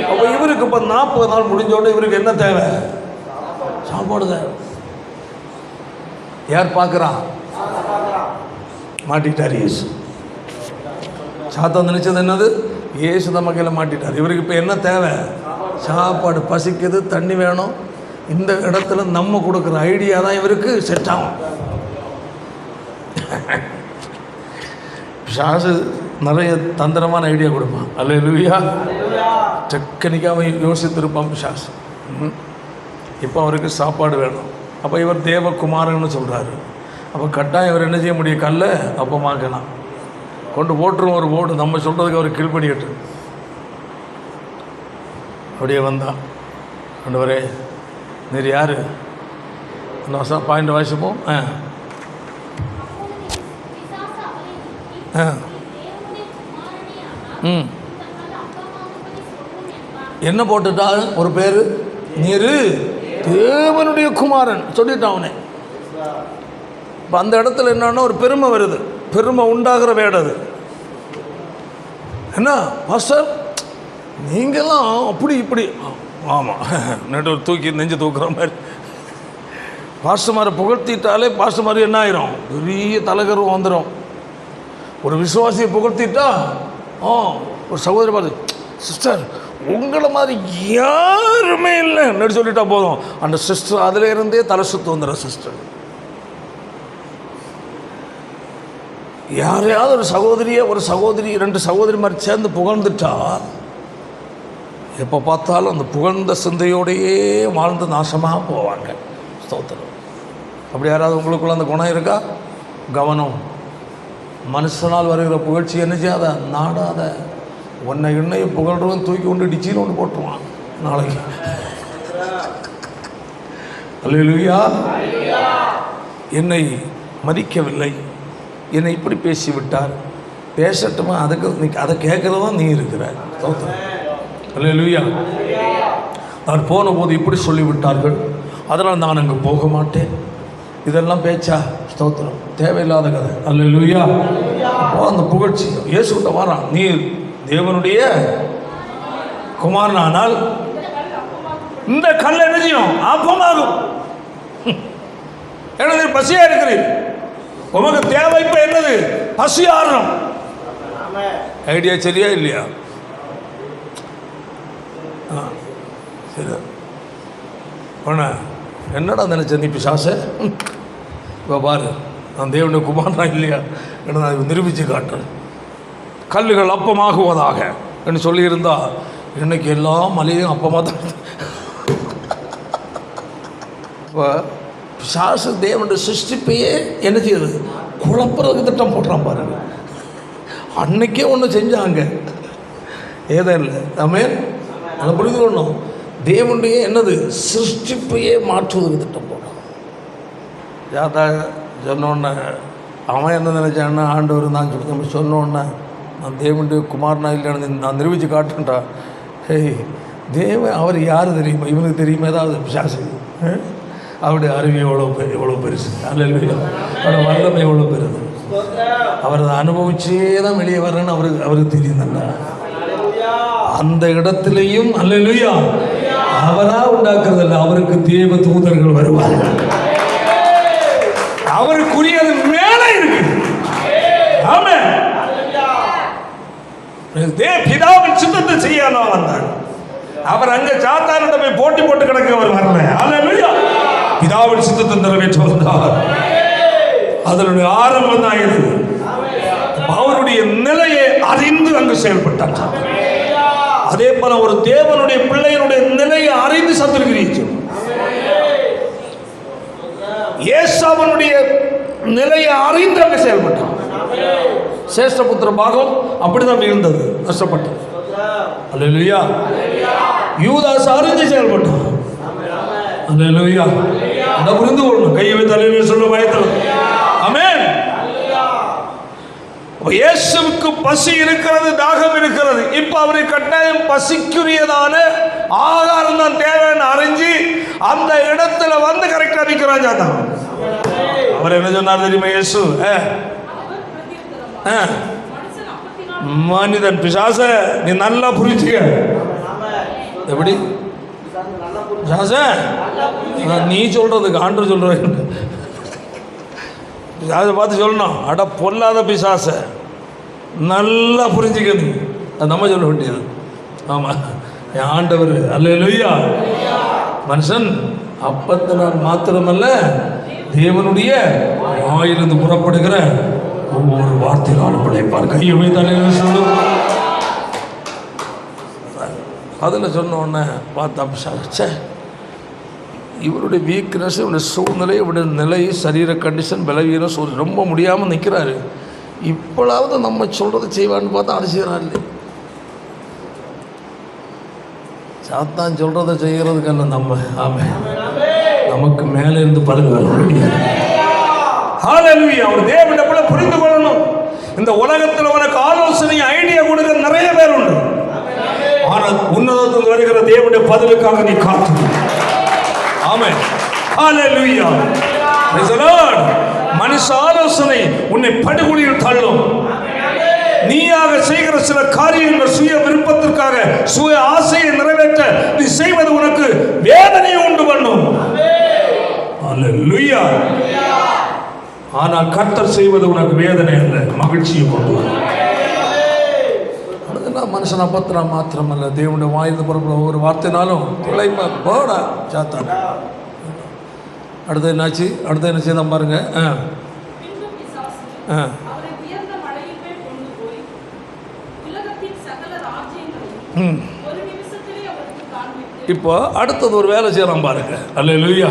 அப்போ இவருக்கு இப்போ 40 நாள் முடிஞ்சோடனே இவருக்கு என்ன தேவை? சாப்பாடு தேவை. யார் பார்க்குறான்? மாட்டிட்டார் இயேசு. சாத்தான் நினைச்சது என்னது? இயேசு நம்ம கையில் மாட்டிட்டார். இவருக்கு இப்போ என்ன தேவை? சாப்பாடு. பசிக்குது, தண்ணி வேணும். இந்த இடத்துல நம்ம கொடுக்குற ஐடியா தான் இவருக்கு செட் ஆகும். பிசாசு நிறைய தந்திரமான ஐடியா கொடுப்பான். அல்லேலூயா. டெக்னிக்காக யோசித்திருப்பான் பிசாசு. இப்போ அவருக்கு சாப்பாடு வேணும். அப்போ இவர் தேவகுமாரன்னு சொல்கிறாரு. அப்போ கட்டாயம் இவர் என்ன செய்ய முடியும்? கல்லை அப்பமாக்கலாம். கொண்டு போட்டுரும் ஒரு போர்டு, நம்ம சொல்கிறதுக்கு அவர் கீழ்படியட்டு. அப்படியே வந்தான். ஆண்டவரே நீர் யார்? அந்த வருஷம் பாயிண்ட் வாசிப்போம். என்ன போட்டுட்டா ஒரு பேர்? நீர் தேவனுடைய குமாரன் சொல்லிட்டான் அவனே. இப்போ அந்த இடத்துல என்னன்னா ஒரு பெருமை வருது, பெருமை உண்டாகிற வேடம் அது. என்ன பாஸ்டர் நீங்களாம் அப்படி இப்படி? ஆமாம், நடு தூக்கி நெஞ்சு தூக்குற மாதிரி. பாஸ்டர்மாரை புகழ்த்திட்டாலே பாஸ்டர்மாரி என்ன ஆயிரும்? பெரிய தலைகரும் வந்துடும். ஒரு விசுவாசியை புகழ்த்திட்டா ஒரு சகோதரி பார்த்து, சிஸ்டர் உங்களை மாதிரி யாருமே இல்லை நடு சொல்லிட்டா போதும், அந்த சிஸ்டர் அதில் இருந்தே தலை சுத்து வந்துடும். சிஸ்டர் யாரையாவது ஒரு சகோதரி 2 சகோதரி மாதிரி சேர்ந்து புகழ்ந்துட்டா எப்போ பார்த்தாலும் அந்த புகழ்ந்த சிந்தையோடையே வாழ்ந்து நாசமாக போவாங்க. ஸ்தோத்திரம். அப்படி யாராவது உங்களுக்குள்ள அந்த குணம் இருக்கா? கவனம். மனுஷனால் வருகிற புகழ்ச்சி என்ன செய்யாத, நாடாத. உன்னை எண்ணெயை புகழ்றவன் தூக்கி கொண்டு டிச்சின்னு ஒன்று போட்டுருவான் நாளைக்கு. அல்லேலூயா. என்னை மதிக்கவில்லை, என்னை இப்படி பேசிவிட்டார், பேசட்டுமா? அதுக்கு அதை கேட்குறதான் நீ இருக்கிற. அல்லேலூயா. நான் போன போது இப்படி சொல்லிவிட்டார்கள், அதனால் நான் அங்கே போக மாட்டேன். இதெல்லாம் பேச்சா? ஸ்தோத்திரம். தேவையில்லாத கதை. அல்லேலூயா. அப்போ அந்த புகழ்ச்சி இயேசுகிட்ட வரான், நீ தேவனுடைய குமாரனானால் இந்த கல் என்ன செய்யும்? அப்பமாகும். என்னது? பசியா இருக்கிறீர், உமக்கு தேவை இப்போ என்னது? பசி ஆறணும். ஐடியா சரியா இல்லையா? சரி. என்னடா நினைச்ச நீ பிசாச? இப்போ பாரு, நான் தேவனுடைய குமாரனா இல்லையா என்று நான் நிரூபித்து காட்டுறேன். கல்லுகள் அப்பமாகுவதாக என்று சொல்லியிருந்தா இன்னைக்கு எல்லா மலையும் அப்பமாக தான். இப்போ பிசாசு தேவனுடைய சிருஷ்டிப்பையே என்ன செய்யுது? குழப்பறதுக்கு திட்டம் போடுறான் பாருங்க. அன்னைக்கே ஒன்று செஞ்சாங்க ஏதோ இல்லை. ஆமென். அதை புரிந்து கொள்ளணும். தேவனுடைய என்னது? சிருஷ்டிப்பையே மாற்றுவதற்கு திட்டம் போடுறான். யாத்தா சொன்னோன்னே அவன் என்ன நினைச்சான்னா, ஆண்டவர் நான் சொல்லி சொன்னோன்னே நான் தேவனுடைய குமாரனா இல்லைன்னு நான் நிரூபித்து காட்டுன்றா. ஹேய், தேவன் அவர் யார் தெரியுமா? இவனுக்கு தெரியுமா? ஏதாவது பிசாசு? அவருடைய அறிவு எவ்வளோ பெருசு. அல்லேலூயா. அவரோட வல்லமை எவ்வளோ பெருது. அவர் அதை அனுபவிச்சே தான் வெளியே வர்றேன்னு அவருக்கு தெரியும். அந்த இடத்துலையும் அல்லேலூயா அவராக உண்டாக்குறதில்லை, அவருக்கு தேவ தூதர்கள் வருவார்கள். அவருக்குரியது மேலே இருக்கு. ஆமென். பிதாவின் சித்தத்தை செய்ய வந்தார். அவர் அங்க சாத்தானிடம் போய் போட்டி போட்டு கிடக்க அவர் வரல. அல்லேலூயா. பிதாவின் சித்தத்தை நிறைவேற்ற வந்தார். அதனுடைய ஆரம்பம் தான் இது. அவருடைய நிலையை அறிந்து அங்கு செயல்பட்டார். அதே போல ஒரு தேவனுடைய பிள்ளையினுடைய நிலையை அறிந்து சத்துருக்கிறீர்கள். ஏசாவனுடைய நிலையை அறிந்து அங்கு செயல்பட்டார். சேஷ்டபுத்திர பாகம் அப்படிதான் இருந்தது, கஷ்டப்பட்டார். அல்லேலூயா. யூதாஸ் அறிந்து செயல்பட்டார். அல்லேலூயா. அதை புரிந்து கொள்ளணும். கையை வைத்து அல்லேலூயா சொல்ல பயத்தில். ஆமென். இயேசுவுக்கு பசி இருக்கிறது, தாகம் இருக்கிறது. இப்ப அவருக்கு கட்டாயம் பசிக்குரியதான ஆகாரம் தான் தேவைன்னு அறிஞ்சு அந்த இடத்துல வந்து கரெக்டா நிற்கிறான் ஜாதான். அவர் என்ன சொன்னார் தெரியுமா? இயேசு மனிதன் பிசாச நீ நல்லா புரிஞ்சுக்க. எப்படி பிசாச? நீ சொல்றதுக்கு ஆண்டு சொல்ற பிசாசை பார்த்து சொல்லணும், அட பொல்லாத பிசாச நல்லா புரிஞ்சுக்கணும். அது நம்ம சொல்ல வேண்டியது. ஆமாம், என் ஆண்டவர் அல்லேலூயா. மனுஷன் அப்பத்தினால் மாத்திரமல்ல, தேவனுடைய வாயிலிருந்து புறப்படுகிற ஒவ்வொரு வார்த்தையாலும் பிழைப்பார். கையை வைத்தாலே சொல்லும். அதில் சொன்ன உடனே பார்த்தா பிசாச இவருடைய வீக்னஸ், இவருடைய சூழ்நிலை, இவருடைய நிலை, சரீர கண்டிஷன், பலவீனம், ரொம்ப முடியாமல் நிற்கிறாரு. இப்பொழுது நம்ம சொல்கிறது செய்வான்னு பார்த்தா அது செய்கிறான் இல்லை. சாத்தான் சொல்கிறத செய்கிறதுக்கல்ல நம்ம. ஆமாம், நமக்கு மேலே இருந்து பாருங்க. ஹல்லேலூயா. ஒரு தேவனை போல புரிந்து கொள்ளணும். இந்த உலகத்தில் உனக்கு ஆலோசனை ஐடியா கொடுக்கிற நிறைய பேர் உண்டு. ஆனால் உன்னதத்தில் வருகிற தேவனுடைய பதிலுக்காக நீ காத்து. ஆமென். ஹல்லேலூயா. Praise the Lord. மனுஷ ஆலோசனை உன்னை படுகொலியில் தள்ளும். நீயாக செய்கிற சில காரியங்கள் சுய விருப்பத்திற்காக சுய ஆசையை நிறைவேற்ற நீ செய்வது உனக்கு வேதனையை உண்டு பண்ணும். ஹல்லேலூயா. ஆனால் கர்த்தர் செய்வது உனக்கு வேதனை அல்ல, மகிழ்ச்சியை கொண்டு வரும். அதுதான் மனுஷனை பத்திரா மாத்திரமல்ல, தேவனுடைய வாய்ந்து புறப்பட ஒவ்வொரு வார்த்தைனாலும் தொலைப்பா போடா சாத்தான். அடுத்து என்னாச்சு? அடுத்து என்ன செய்தான் பாருங்க. இப்போ அடுத்தது ஒரு வேலை செய்யறான் பாருங்க. அல்லேலூயா.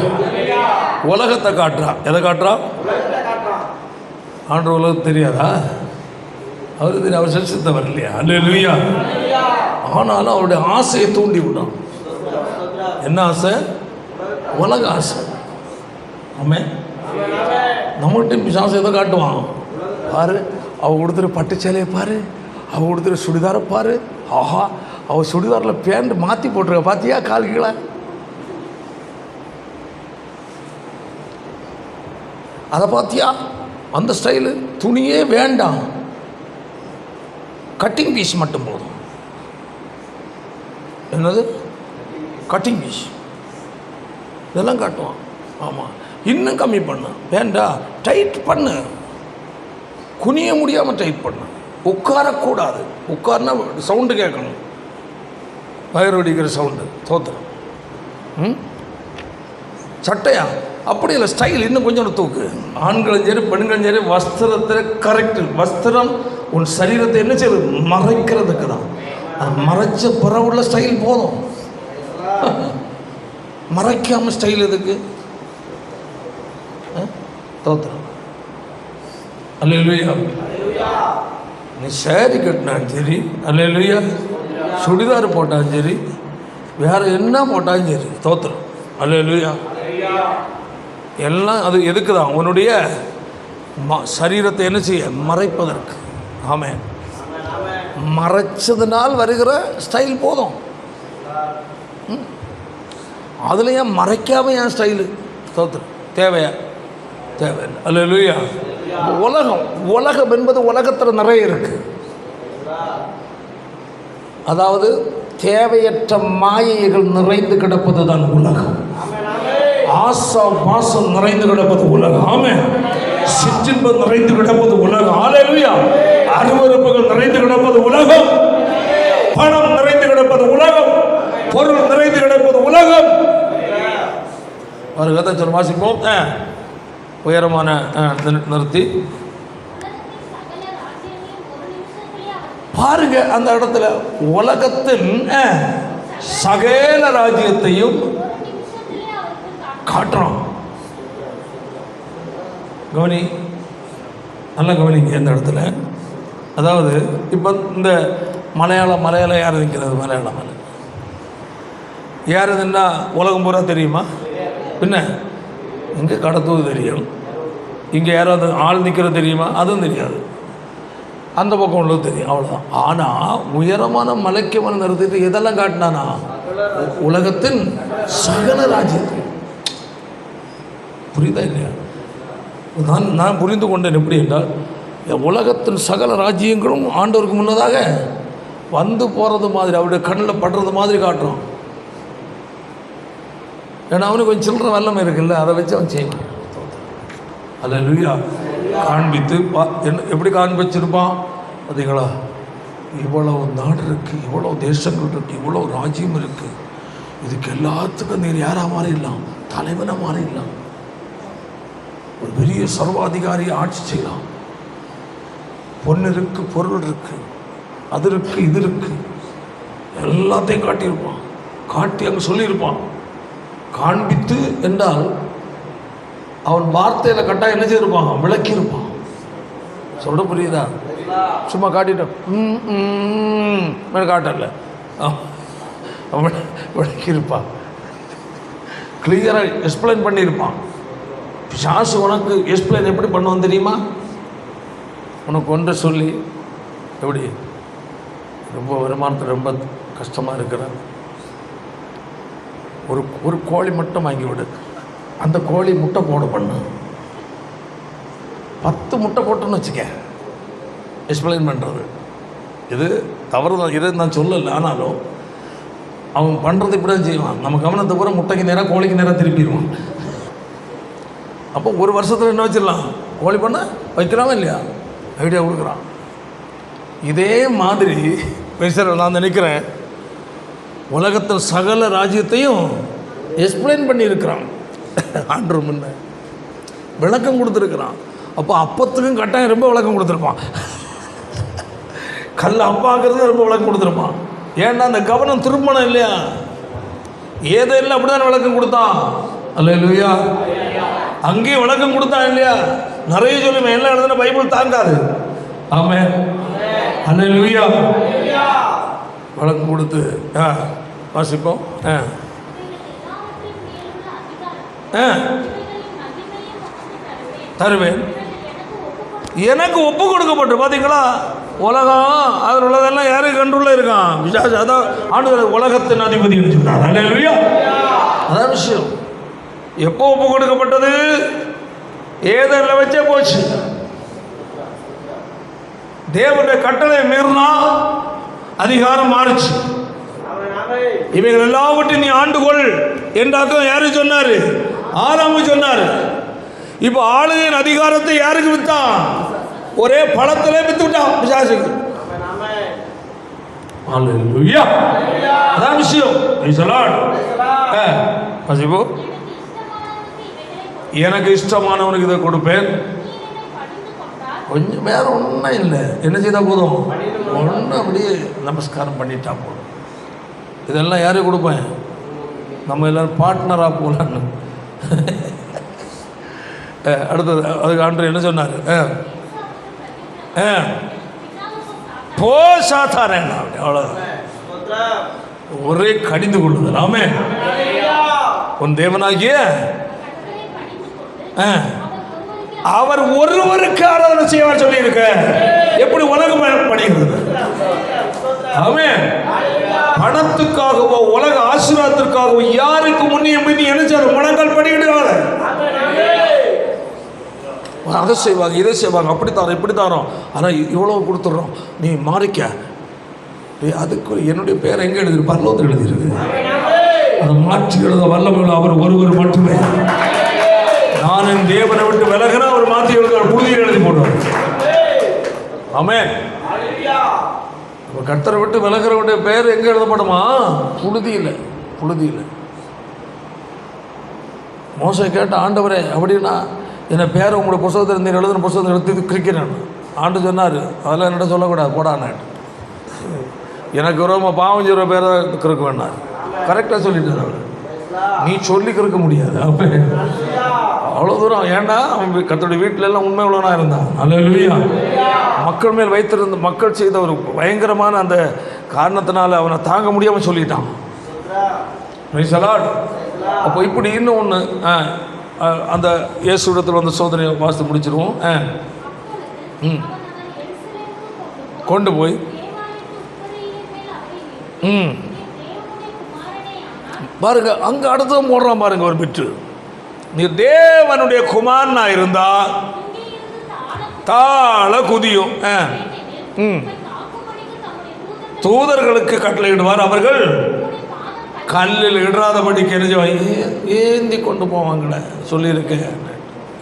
உலகத்தை காட்டுறான். எதை காட்டுறான்? ஆண்டவர் உலகம் தெரியாதா? அவருக்கு தெரியும், அவர் செலுத்தவர் இல்லையா? அல்லேலூயா. ஆனாலும் அவருடைய ஆசையை தூண்டி விடும். என்ன ஆசை? உலக ஆசை. ஆமாம், நம்மகிட்ட பிசாசு எதை காட்டுவான் பாரு. அவ கொடுத்துரு பட்டு சேலையை பாரு, அவ கொடுத்துரு சுடிதாரை பாரு. ஆஹா, அவள் சுடிதாரில் பேண்ட் மாற்றி போட்டிருக்க பார்த்தியா? கால் கீழே அதை பார்த்தியா? அந்த ஸ்டைலு துணியே வேண்டாம், கட்டிங் பீஸ் மட்டும் போதும். என்னது கட்டிங் பீஸ்? இதெல்லாம் காட்டுவான். ஆமாம், இன்னும் கம்மி பண்ணு, வேண்டாம் டைட் பண்ணு, குனிய முடியாமல் டைட் பண்ணு, உட்காரக்கூடாது, உட்கார்னா சவுண்டு கேட்கணும், வயிறு வடிக்கிற சவுண்டு, தோத்துரும். சட்டையா? அப்படி இல்லை, ஸ்டைல் இன்னும் கொஞ்சம் தூக்கு. ஆண்களும் சரி பெண்களும் சரி வஸ்திரத்தில் கரெக்டு. வஸ்திரம் உன் சரீரத்தை என்ன செய்யுது? மறைக்கிறதுக்கு தான். அது மறைச்ச பிறவுள்ள ஸ்டைல் போதும். மறைக்காமல் ஸ்டைல் எதுக்கு? தோத்துரும். அல்லேலூயா. நீ சேரி கட்டினாலும் சரி, அல்லேலூயா, சுடிதார் போட்டாலும் சரி, வேறு என்ன போட்டாலும் சரி, தோத்துரும். அல்லேலூயா. எல்லாம் அது எதுக்கு தான்? உன்னுடைய சரீரத்தை என்ன செய்ய? மறைப்பதற்கு. ஆமென். மறைச்சதுனால் வருகிற ஸ்டைல் போதும். அதில் ஏன் மறைக்காம ஏன் ஸ்டைலு? தோத்துரும். தேவையா? தேவையில்லை. அல்லேலூயா. உலகம் என்பது உலகத்தில் நிறைய இருக்கு. அதாவது தேவையற்ற மாயைகள் நிறைந்து கிடப்பது தான் உலகம். ஆசா பாசம் நிறைந்து கிடப்பது உலகம். ஆமென். சிற்றின்பம் நிறைந்து கிடப்பது உலகம். அல்லேலூயா. அருவருப்புகள் நிறைந்து கிடப்பது உலகம். பணம் நிறைந்து கிடப்பது உலகம். பொருள் நிறைந்து கிடப்பது உலகம். ஒரு கதை சொல்ல வாசிப்போம். உயரமான நிறுத்தி பாருங்க. அந்த இடத்துல உலகத்தின் சகல ராஜ்யத்தையும் காட்டுறோம். கவனி, நல்லா கவனிங்க. இந்த இடத்துல அதாவது இப்போ இந்த மலையாளம் யார் நிற்கிறது? மலையாளம் யார் இதுன்னா உலகம் பூரா தெரியுமா? பின்ன இங்கே கடத்துவது தெரியும், இங்கே யாராவது ஆள் நிற்கிறது தெரியுமா? அதுவும் தெரியாது. அந்த பக்கம் உள்ளது தெரியும், அவ்வளோதான். ஆனால் உயரமான மலைக்கு மலை நிறுத்திட்டு எதெல்லாம் காட்டினானா? உலகத்தின் சகல ராஜ்யத்தை. புரியுதா இல்லையா? நான் புரிந்து கொண்டேன். எப்படி என்றால், உலகத்தின் சகல ராஜ்யங்களும் ஆண்டவருக்கு முன்னதாக வந்து போகிறது மாதிரி, அவருடைய கண்ணில் படுறது மாதிரி காட்டுறோம். ஏன்னா அவனுக்கு கொஞ்சம் சில்லற வெள்ளம் இருக்குல்ல, அதை வச்சு அவன் செய்வான். அல்லேலூயா. காண்பித்து எப்படி காண்பிச்சிருப்பான் பார்த்தீங்களா? இவ்வளவு நாடு இருக்குது, இவ்வளோ தேசங்கள் இருக்குது, இவ்வளோ ராஜ்யம் இருக்குது, இதுக்கு எல்லாத்துக்கும் நீர் யாராக மாறிடலாம்? தலைவனாக மாறிடலாம். ஒரு பெரிய சர்வாதிகாரியை ஆட்சி செய்யலாம். பொண்ணு இருக்குது, பொருள் இருக்குது, அது இருக்குது, இது இருக்குது, எல்லாத்தையும் காட்டியிருப்பான். காட்டி அங்கே சொல்லியிருப்பான். காண்பித்து என்றால் அவன் வார்த்தையில் கட்டாயம் என்ன செய்திருப்பான்? விளக்கியிருப்பான், சொல்ல புரியுதா? சும்மா காட்டிட்டோம் காட்டல விளக்கியிருப்பான், கிளியராக எக்ஸ்பிளைன் பண்ணியிருப்பான். பிசாசு உனக்கு எக்ஸ்பிளைன் எப்படி பண்ணுவோம் தெரியுமா? உனக்கு ஒன்றை சொல்லி, எப்படி ரொம்ப வருமானத்தில் ரொம்ப கஷ்டமாக இருக்கிற ஒரு கோழி மட்டும் வாங்கி விடு, அந்த கோழி முட்டை போட பண்ணு, 10 முட்டை போட்டோன்னு வச்சுக்க. எக்ஸ்பிளைன் பண்ணுறது இது தவறு தான், இதை நான் சொல்லலை. ஆனாலும் அவன் பண்ணுறது இப்படி தான் செய்வான். நம்ம கவனத்தை பூரா முட்டைக்கு நேராக கோழிக்கு நேராக திருப்பிடுவான். அப்போ ஒரு வருஷத்தில் என்ன வச்சிடலாம், கோழி பண்ண வைக்கலாமா இல்லையா, ஐடியா கொடுக்குறான். இதே மாதிரி பேசுகிற நான் நினைக்கிறேன், உலகத்தில் சகல ராஜ்யத்தையும் எக்ஸ்பிளைன் பண்ணியிருக்கிறான் ஆண்டவர் முன்ன, விளக்கம் கொடுத்துருக்குறான். அப்போ அப்பத்துக்கும் கட்டாயம் ரொம்ப விளக்கம் கொடுத்துருப்பான், கல் அப்பாங்கிறது ரொம்ப விளக்கம் கொடுத்துருப்பான். ஏன்னா அந்த கவனம் திரும்பணும் இல்லையா, ஏதெல்லாம் அப்படி தான் விளக்கம் கொடுத்தான். அல்லேலூயா. அங்கேயும் விளக்கம் கொடுத்தான் இல்லையா, நிறைய சொல்லுவேன், எல்லாம் எழுதுன பைபிள் தாங்காது. ஆமென். அல்லேலூயா. விளக்கம் கொடுத்து வாசிப்போம். தருவேன், எனக்கு ஒப்பு கொடுக்கப்பட்டு. பார்த்தீங்களா, உலகம் அதில் உள்ளதெல்லாம் யாரும் கண்ட்ரோல்ல இருக்கான், பிசாசு. அதான் ஆண்டவர் உலகத்தின் அதிபதி சொன்னார். அல்லேலூயா. அதான் விஷயம். எப்போ ஒப்பு கொடுக்கப்பட்டது? ஏதெல்லாம் வச்சே போச்சு. தேவனுடைய கட்டளை மீறினா அதிகாரம் மாறுச்சு. இவைகள் எல்லாவற்றையும் நீ ஆண்டுகொள் என்றாக்கும் யாரு சொன்னாரு? ஆதாமு சொன்னாரு. இப்போ ஆளுகையின் அதிகாரத்தை யாருக்கு வித்தான்? ஒரே பழத்திலே வித்து விட்டான் பிசாசுக்கு. அல்லேலூயா. அதான் விஷயம். எனக்கு இஷ்டமானவனுக்கு இதை கொடுப்பேன். கொஞ்சம் வேற ஒன்றும் இல்லை, என்ன செய்தால் போதும், ஒன்று அப்படியே நமஸ்காரம் பண்ணிட்டா போதும். இதெல்லாம் யாரையும் கொடுப்பேன், நம்ம எல்லோரும் பார்ட்னராக போகலான்னு. அடுத்தது அதுக்கு ஆண்டவர் என்ன சொன்னார்? போ சாத்தாரேன், அவ்வளோதான். ஒரே கடிந்து கொள்ளுதல். ஆமென். உன் தேவனாகிய அவர் ஒருவருக்கு ஆராதனை செய்வார் சொல்லி இருக்க. எப்படி உலகம் பணிகிறது? ஆமென். பணத்துக்காகவோ உலக ஆசீர்வாதத்திற்காகவோ யாருக்கு முன்னியும் நினைச்சாரு முழங்கால் படிக்கிடுவாங்க. அதை செய்வாங்க, இதை செய்வாங்க, அப்படி தரோம், இப்படி தரோம், ஆனால் இவ்வளோ கொடுத்துட்றோம், நீ மாறிக்க. அதுக்கு என்னுடைய பேரை எங்கே எழுதிரு? பரலோகத்தில் எழுதிருக்கு. அதை மாற்றி எழுத வல்லமையுள்ள அவர் ஒருவர் மட்டுமே. நான் என் தேவனை விட்டு விலகினா அவர் மாற்றி எழுதுவார், புழுதியில் எழுதி போடுவார். ஆமென். கர்த்தரை விட்டு விலகிறவனுடைய பேர் எங்கே எழுதப்படுமா? புழுதியில். புழுதியில். மோசே கேட்ட, ஆண்டவரே அப்படின்னா என்ன பேரை உங்களோட புத்தகத்தில் நீர் எழுதுன புத்தகத்தில் எடுத்து கிரிக்கிறேன். ஆண்டு சொன்னார், அதெல்லாம் என்னிட்ட சொல்லக்கூடாது, போடான்னு. எனக்கு விரோதமாக பாவம் சொல்கிற பேரை கிறுக்க வேண்டாம். கரெக்டாக சொல்லிட்டு அவர், நீ சொல்லி கிறுக்க முடியாது. அப்போ அவ்வளோ தூரம். ஏன்னா அவன் கர்த்தருடைய வீட்டில எல்லாம் உண்மை உள்ளவனாக இருந்தான். அல்லேலூயா. மக்கள் மேல் வைத்திருந்த மக்கள் செய்த ஒரு பயங்கரமான அந்த காரணத்தினால அவனை தாங்க முடியாமல் சொல்லிட்டான். அப்போ இப்படி இன்னும் ஒன்று, அந்த இயேசுவிடத்தில் வந்து சோதனையை வாசித்து முடிச்சிருவோம். கொண்டு போய் பாருங்க, அங்கே அடுத்ததும் போடுறான் பாருங்க ஒரு பிட்டு. நீ தேவனுடைய குமாரனா இருந்தா தாழ குதியும். தூதர்களுக்கு கட்டளையிடுவார், அவர்கள் கல்லில் இடாதபடிக்கு ஏந்தி கொண்டு போவாங்களே சொல்லியிருக்கேன்.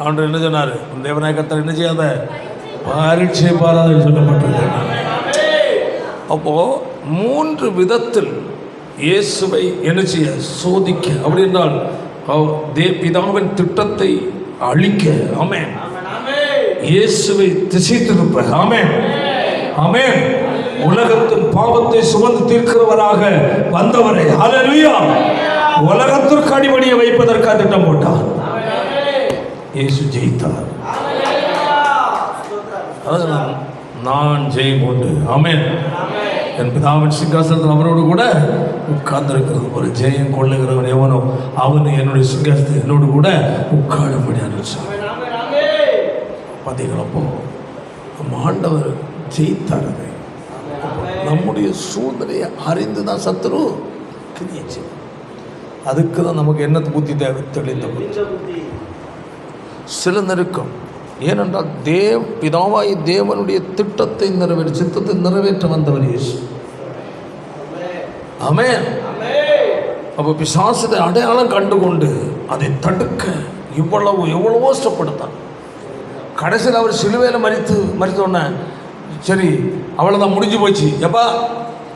அவன் என்ன சொன்னார்? தேவனாய கர்த்தர் என்ன செய்யாத, பரீட்சை பாராத சொல்லப்பட்டிருக்க. அப்போது 3 விதத்தில் இயேசுவை என்ன செய்ய? சோதிக்க. அப்படி என்றால் பிதாவின் திட்டத்தை அழிக்க. ஆமென். இயேசுவை திசை திருப்ப. ஆமென். ஆமென். உலகத்தின் பாவத்தை சுமந்து தீர்க்கிறவராக வந்தவரை ஹல்லேலூயா உலகத்திற்கு அடிபணிய வைப்பதற்காக திட்டம் போட்டார். இயேசு ஜெயித்தார். அதனால் நான் ஜெயம் கொண்டு ஆமென் என் பிதாவின் சிங்காசனத்தில் அவரோடு கூட உட்கார்ந்திருக்கிறது ஒரு ஜெயம் கொள்ளுகிறவன் எவனோ அவனு என்னுடைய சிங்காசனத்தில் என்னோடு கூட உட்காரும்படியான பார்த்தீங்களப்போ நம்ம ஆண்டவர் ஜெயித்தாரது. நம்முடைய சூழ்நிலையை அறிந்து தான் சத்துரு கிரியிச்சு. அதுக்கு தான் நமக்கு என்ன புத்தி தேவை? தெளிந்த புத்தி. சில நெருக்கம், ஏனென்றால் பிதாவாய் தேவனுடைய திட்டத்தை நிறைவேற்ற சித்தத்தை நிறைவேற்ற வந்தவர் இயேசு. ஆமென். அப்போ பிசாசத்தை அடையாளம் கண்டுகொண்டு அதை தடுக்க எவ்வளவோ இஷ்டப்படுத்தான். கடைசியில் அவர் சிலுவையில் மறித்தோன்னே சரி அவ்வளோதான், முடிஞ்சு போச்சு. எப்பா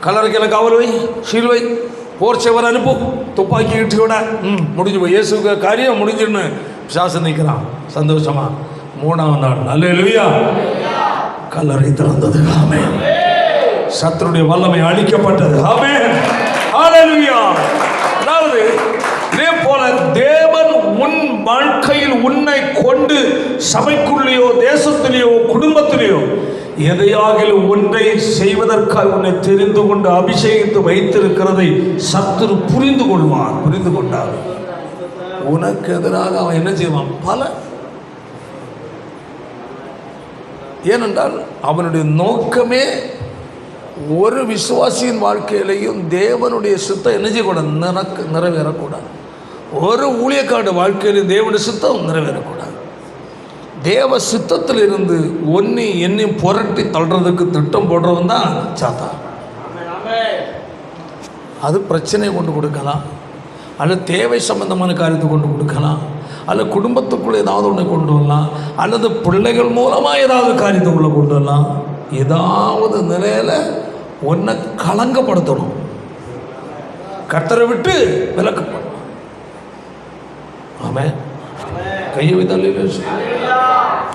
கல்லறைக்கெல்லாம் காவல் வை, சிலுவை போர் சேவர் அனுப்பு, துப்பாக்கி இட்டுக்கூட முடிஞ்சு போய் இயேசுக்கு காரியம் முடிஞ்சுன்னு பிசாசு நிற்கிறான் சந்தோஷமா. 3ஆம் நாள் அல்லேலூயா கல்லறை திறந்தது. ஆமென். சத்துருடைய வல்லமை அழிக்கப்பட்டது. ஆமென். அல்லேலூயா. அதாவது இதே போல தேவன் உன் வாழ்க்கையில் உன்னை கொண்டு சபைக்குள்ளேயோ தேசத்திலேயோ குடும்பத்திலேயோ எதையாகிலும் ஒன்றை செய்வதற்காக உன்னை தெரிந்து கொண்டு அபிஷேகித்து வைத்திருக்கிறதை சத்துரு புரிந்து கொள்வான். புரிந்து கொண்டார் உனக்கு எதிராக அவன் என்ன செய்வான்? பல. ஏனென்றால் அவனுடைய நோக்கமே ஒரு விசுவாசியின் வாழ்க்கையிலையும் தேவனுடைய சித்தம் என்ன செய்யக்கூடாது? நிறைவேறக்கூடாது. ஒரு ஊழியக்காரனுடைய வாழ்க்கையிலும் தேவனுடைய சித்தம் நிறைவேறக்கூடாது. தேவ சித்தத்தில் இருந்து ஒன்னி என்னையும் புரட்டி தள்ளுறதுக்கு திட்டம் போடுறவன் தான் சாத்தான். அது பிரச்சனையை கொண்டு கொடுக்கலாம், அல்லது தேவை சம்பந்தமான காரியத்தை கொண்டு கொடுக்கலாம், அல்லது குடும்பத்துக்குள்ளே ஏதாவது ஒன்று கொண்டு வரலாம், அல்லது பிள்ளைகள் மூலமாக ஏதாவது காரியத்தை உள்ள கொண்டு வரலாம். ஏதாவது நிலையில் ஒன்றை களங்கப்படுத்தணும், கர்த்தரை விட்டு விலக்கப்படணும். ஆமென். கையை வைத்தால்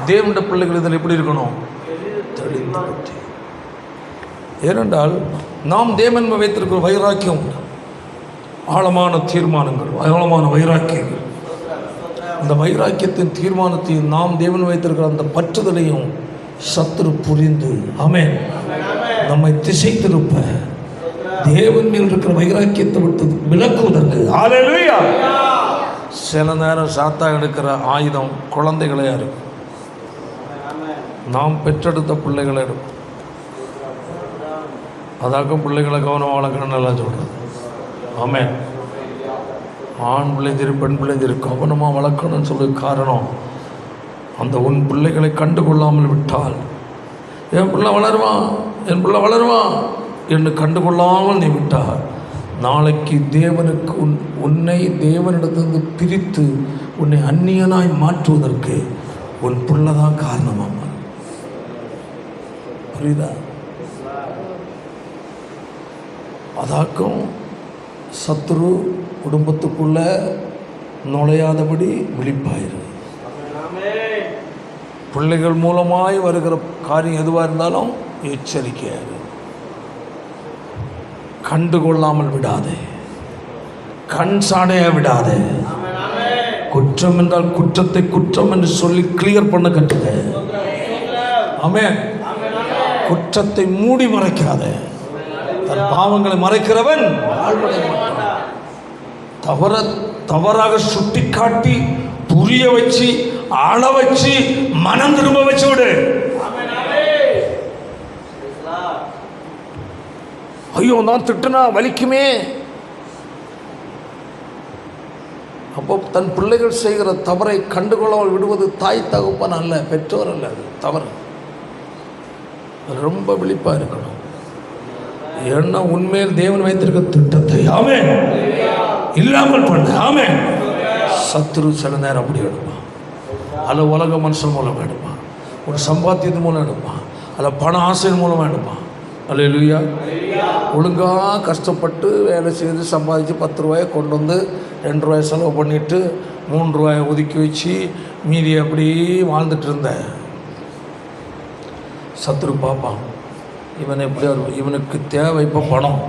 தேவனுடைய பிள்ளைகள் இதில் எப்படி இருக்கணும்? தெளிந்த புத்தி. ஏனென்றால் நாம் தேவன் வைத்திருக்கிற வைராக்கியம், ஆழமான தீர்மானங்கள், ஆழமான வைராக்கியங்கள். அந்த வைராக்கியத்தின் தீர்மானத்தையும் நாம் தேவன் வைத்திருக்கிற அந்த பற்றுதலையும் சத்துரு புரிந்து ஆமென் நம்மை திசை திருப்ப தேவன் மேல் இருக்கிற வைராக்கியத்தை விட்டு விலக்குவதற்கு அல்லேலூயா. சில நேரம் சாத்தா எடுக்கிற ஆயுதம் குழந்தைகளே இருக்கும். நாம் பெற்றெடுத்த பிள்ளைகளை இருக்கும். அதாக்கும் பிள்ளைகளை கவனம் வளர்க்கணும்னு நல்லா சொல்கிறது. ஆமென். ஆண் பிள்ளை சரி பெண் பிள்ளை சரி கவனமாக வளர்க்கணும்னு சொல்லி காரணம், அந்த உன் பிள்ளைகளை கண்டு கொள்ளாமல் விட்டால் என் பிள்ளை வளருவான் என்று கண்டு கொள்ளாமல் நீ விட்டால் நாளைக்கு தேவனுக்கு உன்னை தேவனிடத்திலிருந்து பிரித்து உன்னை அந்நியனாய் மாற்றுவதற்கு உன் பிள்ளை தான் காரணமாக. புரியுதா? அதாக்கும் சத்துரு குடும்பத்துக்குள்ள நுழையாதபடி விழிப்பாயிரு. பிள்ளைகள் மூலமாய் வருகிற காரியம் எதுவாக இருந்தாலும் எச்சரிக்கையாரு. கண்டுகொள்ளாமல் விடாதே, கண் சாடைய விடாதே. குற்றம் என்றால் குற்றத்தை குற்றம் என்று சொல்லி கிளியர் பண்ண கட்டுங்க. ஆமென். குற்றத்தை மூடி மறைக்காதே. தன் பாவங்களை மறைக்கிறவன் தவறாக சுட்டி காட்டி புரிய வச்சு ஆள வச்சு மனம் திரும்ப வச்சு விடு. ஐயோ நான் திட்டுனா வலிக்குமே. அப்போ தன் பிள்ளைகள் செய்கிற தவறை கண்டுகொள்ளாமல் விடுவது தாய் தகப்பன் அல்ல, பெற்றோர் அல்ல. அது தவறு. ரொம்ப விழிப்பாக இருக்கணும். ஏன்னா உண்மையில் தேவன் வைத்திருக்க திட்டத்தை ஆமென் இல்லாமல் பண்ண ஆமென் சத்துரு சில நேரம் அப்படி எடுப்பான். அல்ல உலக மனுஷன் மூலம் எடுப்பான், ஒரு சம்பாத்தியத்தின் மூலம் எடுப்பான், அல்ல பண ஆசையின் மூலமாக எடுப்பான். அல்லேலூயா. ஒழுங்காக கஷ்டப்பட்டு வேலை செய்து சம்பாதிச்சு 10 ரூபாயை கொண்டு வந்து 2 ரூபாய் செலவு பண்ணிவிட்டு 3 ரூபாயை ஒதுக்கி வச்சு மீதி அப்படி வாழ்ந்துட்டு இருந்தேன். சத்துரு பார்ப்பான், இவன் எப்படி இவனுக்கு தேவை இப்போ பணம்.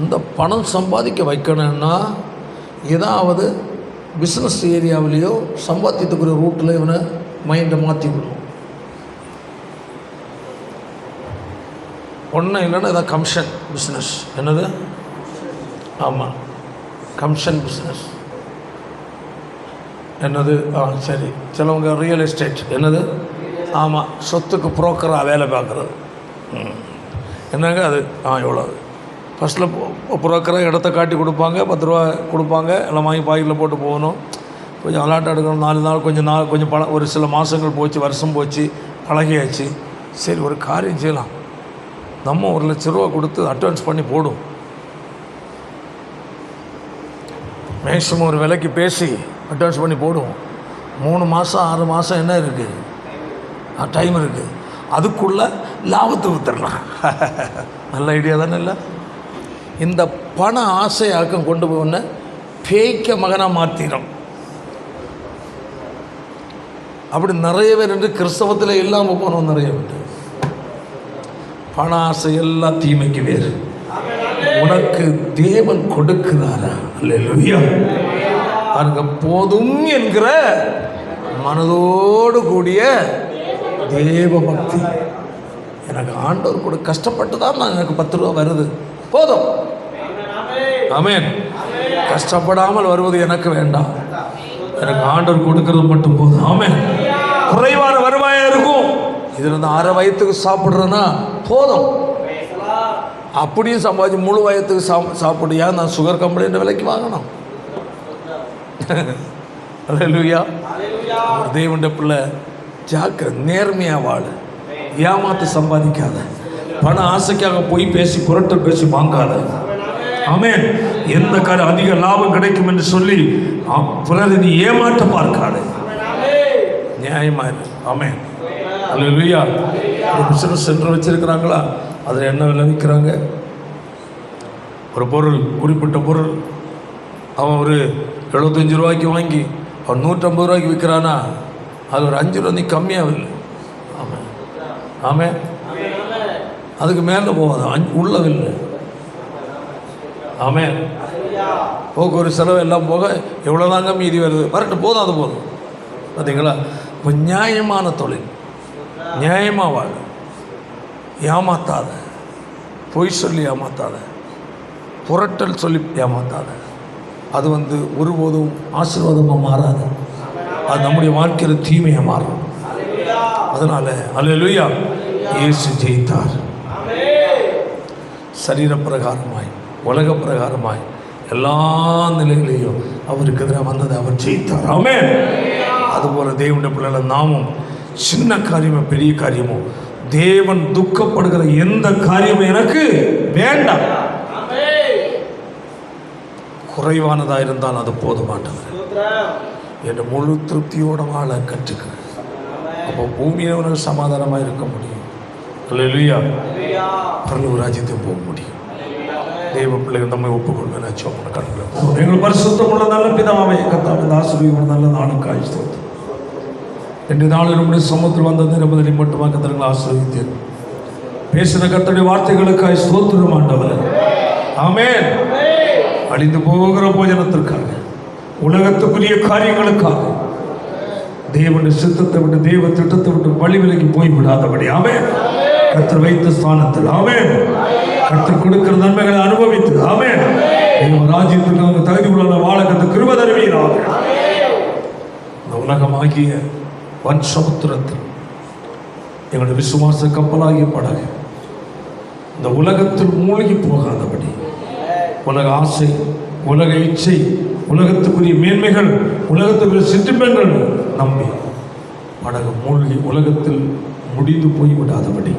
இந்த பணம் சம்பாதிக்க வைக்கணும்னா ஏதாவது பிஸ்னஸ் ஏரியாவிலேயோ சம்பாத்தியத்துக்குரிய ரூட்டில் இவனை மைண்டை மாற்றி விடும். ஒன்றும் இல்லைன்னா இதான் கமிஷன் பிஸ்னஸ். என்னது? ஆமாம், கமிஷன் பிஸ்னஸ். என்னது? சரி, சிலவங்க ரியல் எஸ்டேட். என்னது? ஆமாம், சொத்துக்கு புரோக்கராக வேலை பார்க்குறது. என்னங்க அது? எவ்வளோ ஃபஸ்ட்டில் புரோக்கராக இடத்த காட்டி கொடுப்பாங்க, 10 ரூபா கொடுப்பாங்க, எல்லாம் வாங்கி பாக்கெட்டில் போட்டு போகணும். கொஞ்சம் அலாட் எடுக்கணும். 4 நாள் கொஞ்சம் ஒரு சில மாதங்கள் போச்சு, வருஷம் போச்சு, பழகியாச்சு. சரி, ஒரு காரியம் செய்யலாம், நம்ம 1 லட்ச ரூபா கொடுத்து அட்வான்ஸ் பண்ணி போடும். மேக்ஸிமம் ஒரு விலைக்கு பேசி அட்வான்ஸ் பண்ணி போடுவோம். 3 மாதம் 6 மாதம் என்ன இருக்குது, டைம் இருக்குது, அதுக்குள்ளே லாபத்தை வித்துடலாம். நல்ல ஐடியா தானே? இல்லை, இந்த பண ஆசையாக்கம் கொண்டு போன பேய்க்க மகனாக மாற்றிடும். அப்படி நிறைய பேர் என்று கிறிஸ்தவத்தில் இல்லாமல் போனோம். நிறைய பேர் பண ஆசை எல்லாம் தீமைக்கு வேறு. உனக்கு தேவன் கொடுக்கிறாரா? அல்லேலூயா. பாருங்க, போதும் என்கிற மனதோடு கூடிய தேவ பக்தி. எனக்கு ஆண்டவர் கூட கஷ்டப்பட்டு தான் நான் எனக்கு 10 ரூபா வருது, போதும். ஆமென். கஷ்டப்படாமல் வருவது எனக்கு வேண்டாம், எனக்கு ஆண்டவர் கொடுக்கறது மட்டும் போதும். ஆமென். குறைவான வருவாயா இருக்கும், இதுல இருந்து 6 வயத்துக்கு சாப்பிட்றேன்னா போதும். அப்படியும் சம்பாதிச்சு முழு வயத்துக்கு சாப்பிடுயா, நான் சுகர் கம்ப்ளைண்ட் விலைக்கு வாங்கணும். அல்லேலூயா. தேவனுடைய பிள்ளை ஜாக்கிரதை, நேர்மையாக வாழு, ஏமாத்து சம்பாதிக்காத, பண ஆசைக்காக போய் பேசி புரட்டல் பேசி வாங்காத. ஆமென். எந்த காரியம் அதிக லாபம் கிடைக்கும் என்று சொல்லி பிறரை நீ ஏமாற்ற பார்க்காத, நியாயமா இரு. ஆமென். அல்லேலூயா. ஒரு பிசினஸ் சென்டர் வச்சிருக்கிறாங்களா, அதில் என்ன விலை விற்கிறாங்க? ஒரு பொருள், குறிப்பிட்ட பொருள் அவன் ஒரு 75 ரூபாய்க்கு வாங்கி அவன் 150 ரூபாய்க்கு விற்கிறானா, அது ஒரு 5 ரூபா நீ கம்மியாக இல்லை. ஆமாம், ஆமாம், அதுக்கு மேலே போகாது, உள்ளவில்லை. ஆமாம். போக்குவரத்து செலவு எல்லாம் போக எவ்வளோதாங்க மீதி வருது, வரட்டும், போதும், அது போதும். பார்த்தீங்களா? இப்போ நியாயமான தொழில், நியாயமாக வாழ, ஏமாத்தாத, பொய் சொல்லி ஏமாத்தாத, புரட்டல் சொல்லி ஏமாத்தாத. அது ஒருபோதும் ஆசீர்வாதமாக மாறாது, அது நம்முடைய வாழ்க்கையில் தீமையாக மாறும். அதனால் அல்லேலூயா, இயேசு ஜெயித்தார். சரீர பிரகாரமாய் உலக பிரகாரமாய் எல்லா நிலைகளையும் அவருக்கு எதிராக வந்ததை அவர் ஜெயித்தார். ஆமென். அதுபோல தேவனுடைய பிள்ளைகளை நாமும் சின்ன காரியமோ பெரிய காரியமோ தேவன் துக்கப்படுகிற எந்த காரியமும் எனக்கு வேண்டாம். குறைவானதாக இருந்தால் அது போதுமானது. என்ற முழு திருப்தியோட வாழ கற்றுக்க, அப்போ பூமியை உனக்கு சமாதானமாக இருக்க முடியும். அல்லேலூயா. பரலோக ராஜ்யத்துக்கு போக முடியும். தேவ பிள்ளைகள் நம்மை ஒப்புக்கொள்வேன். எங்கள் பரிசுத்தமுள்ள நல்ல பிதாவே, கர்த்தாவே, இந்த ஆசீர்வாதம் நல்ல நாளுக்காய் ஸ்தோத்திரம். இன்று நாளில் நம்முடைய சமூகத்தில் வந்த நிரம்பதை மட்டுமாக கர்த்தர்களை ஆசீர்வதித்தேன். பேசின கர்த்தருடைய வார்த்தைகளுக்காய் ஸ்தோத்திரம் ஆண்டவரே. ஆமென். அழிந்து போகிற போஜனத்திற்காக, உலகத்துக்குரிய காரியங்களுக்காக, தேவனுடைய சித்தத்தை விட்டு, தேவ திட்டத்தை விட்டு வழி விலகி போய்விடாதபடி ஆமென். கர்த்தர் வைத்த ஸ்தானத்தில் ஆமென், கர்த்தர் கொடுக்கிற நன்மைகளை அனுபவித்து ஆமென், தேவ ராஜ்யத்துக்கு அவங்க தகுதி உள்ள வாழ கர்த்தர் கிருபை தருவீராக. இந்த உலகமாகிய வன் சமுத்திரத்தில் எங்களுடைய விசுவாச கப்பலாகிய படகு இந்த உலகத்தில் மூழ்கி போகாதபடி, உலக ஆசை, உலக இச்சை, உலகத்துக்குரிய மேன்மைகள், உலகத்துக்குரிய சிற்றின்பங்கள் நம்பி படகு மூழ்கி உலகத்தில் முடிந்து போய்விடாதபடி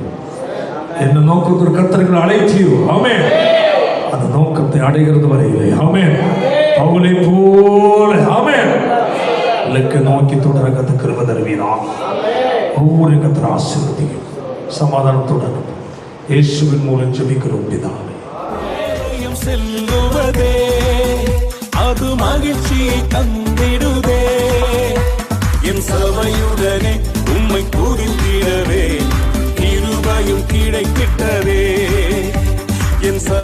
என்ன நோக்கத்திற்கு கர்த்தர்கள் அழைத்தீரோ ஆமென், அந்த நோக்கத்தை அடைகிறது வரையிலே ஆமென், பவுலை போல ஆமென் இலக்கு நோக்கி தொடர கர்த்தர் கிருபை தருவீராக. ஒவ்வொரு கர்த்தர் ஆசீர்வதியும் சமாதானத்துடன் இயேசுவின் மூலம் ஜெபிக்கிறோம் பிதாவே. செல்லுவதே அது மகிழ்ச்சியை தந்திடுதே. என் சபையுடனே உம்மை துதித்திடவே கிருபையும் கிடைக்கிட்டதே.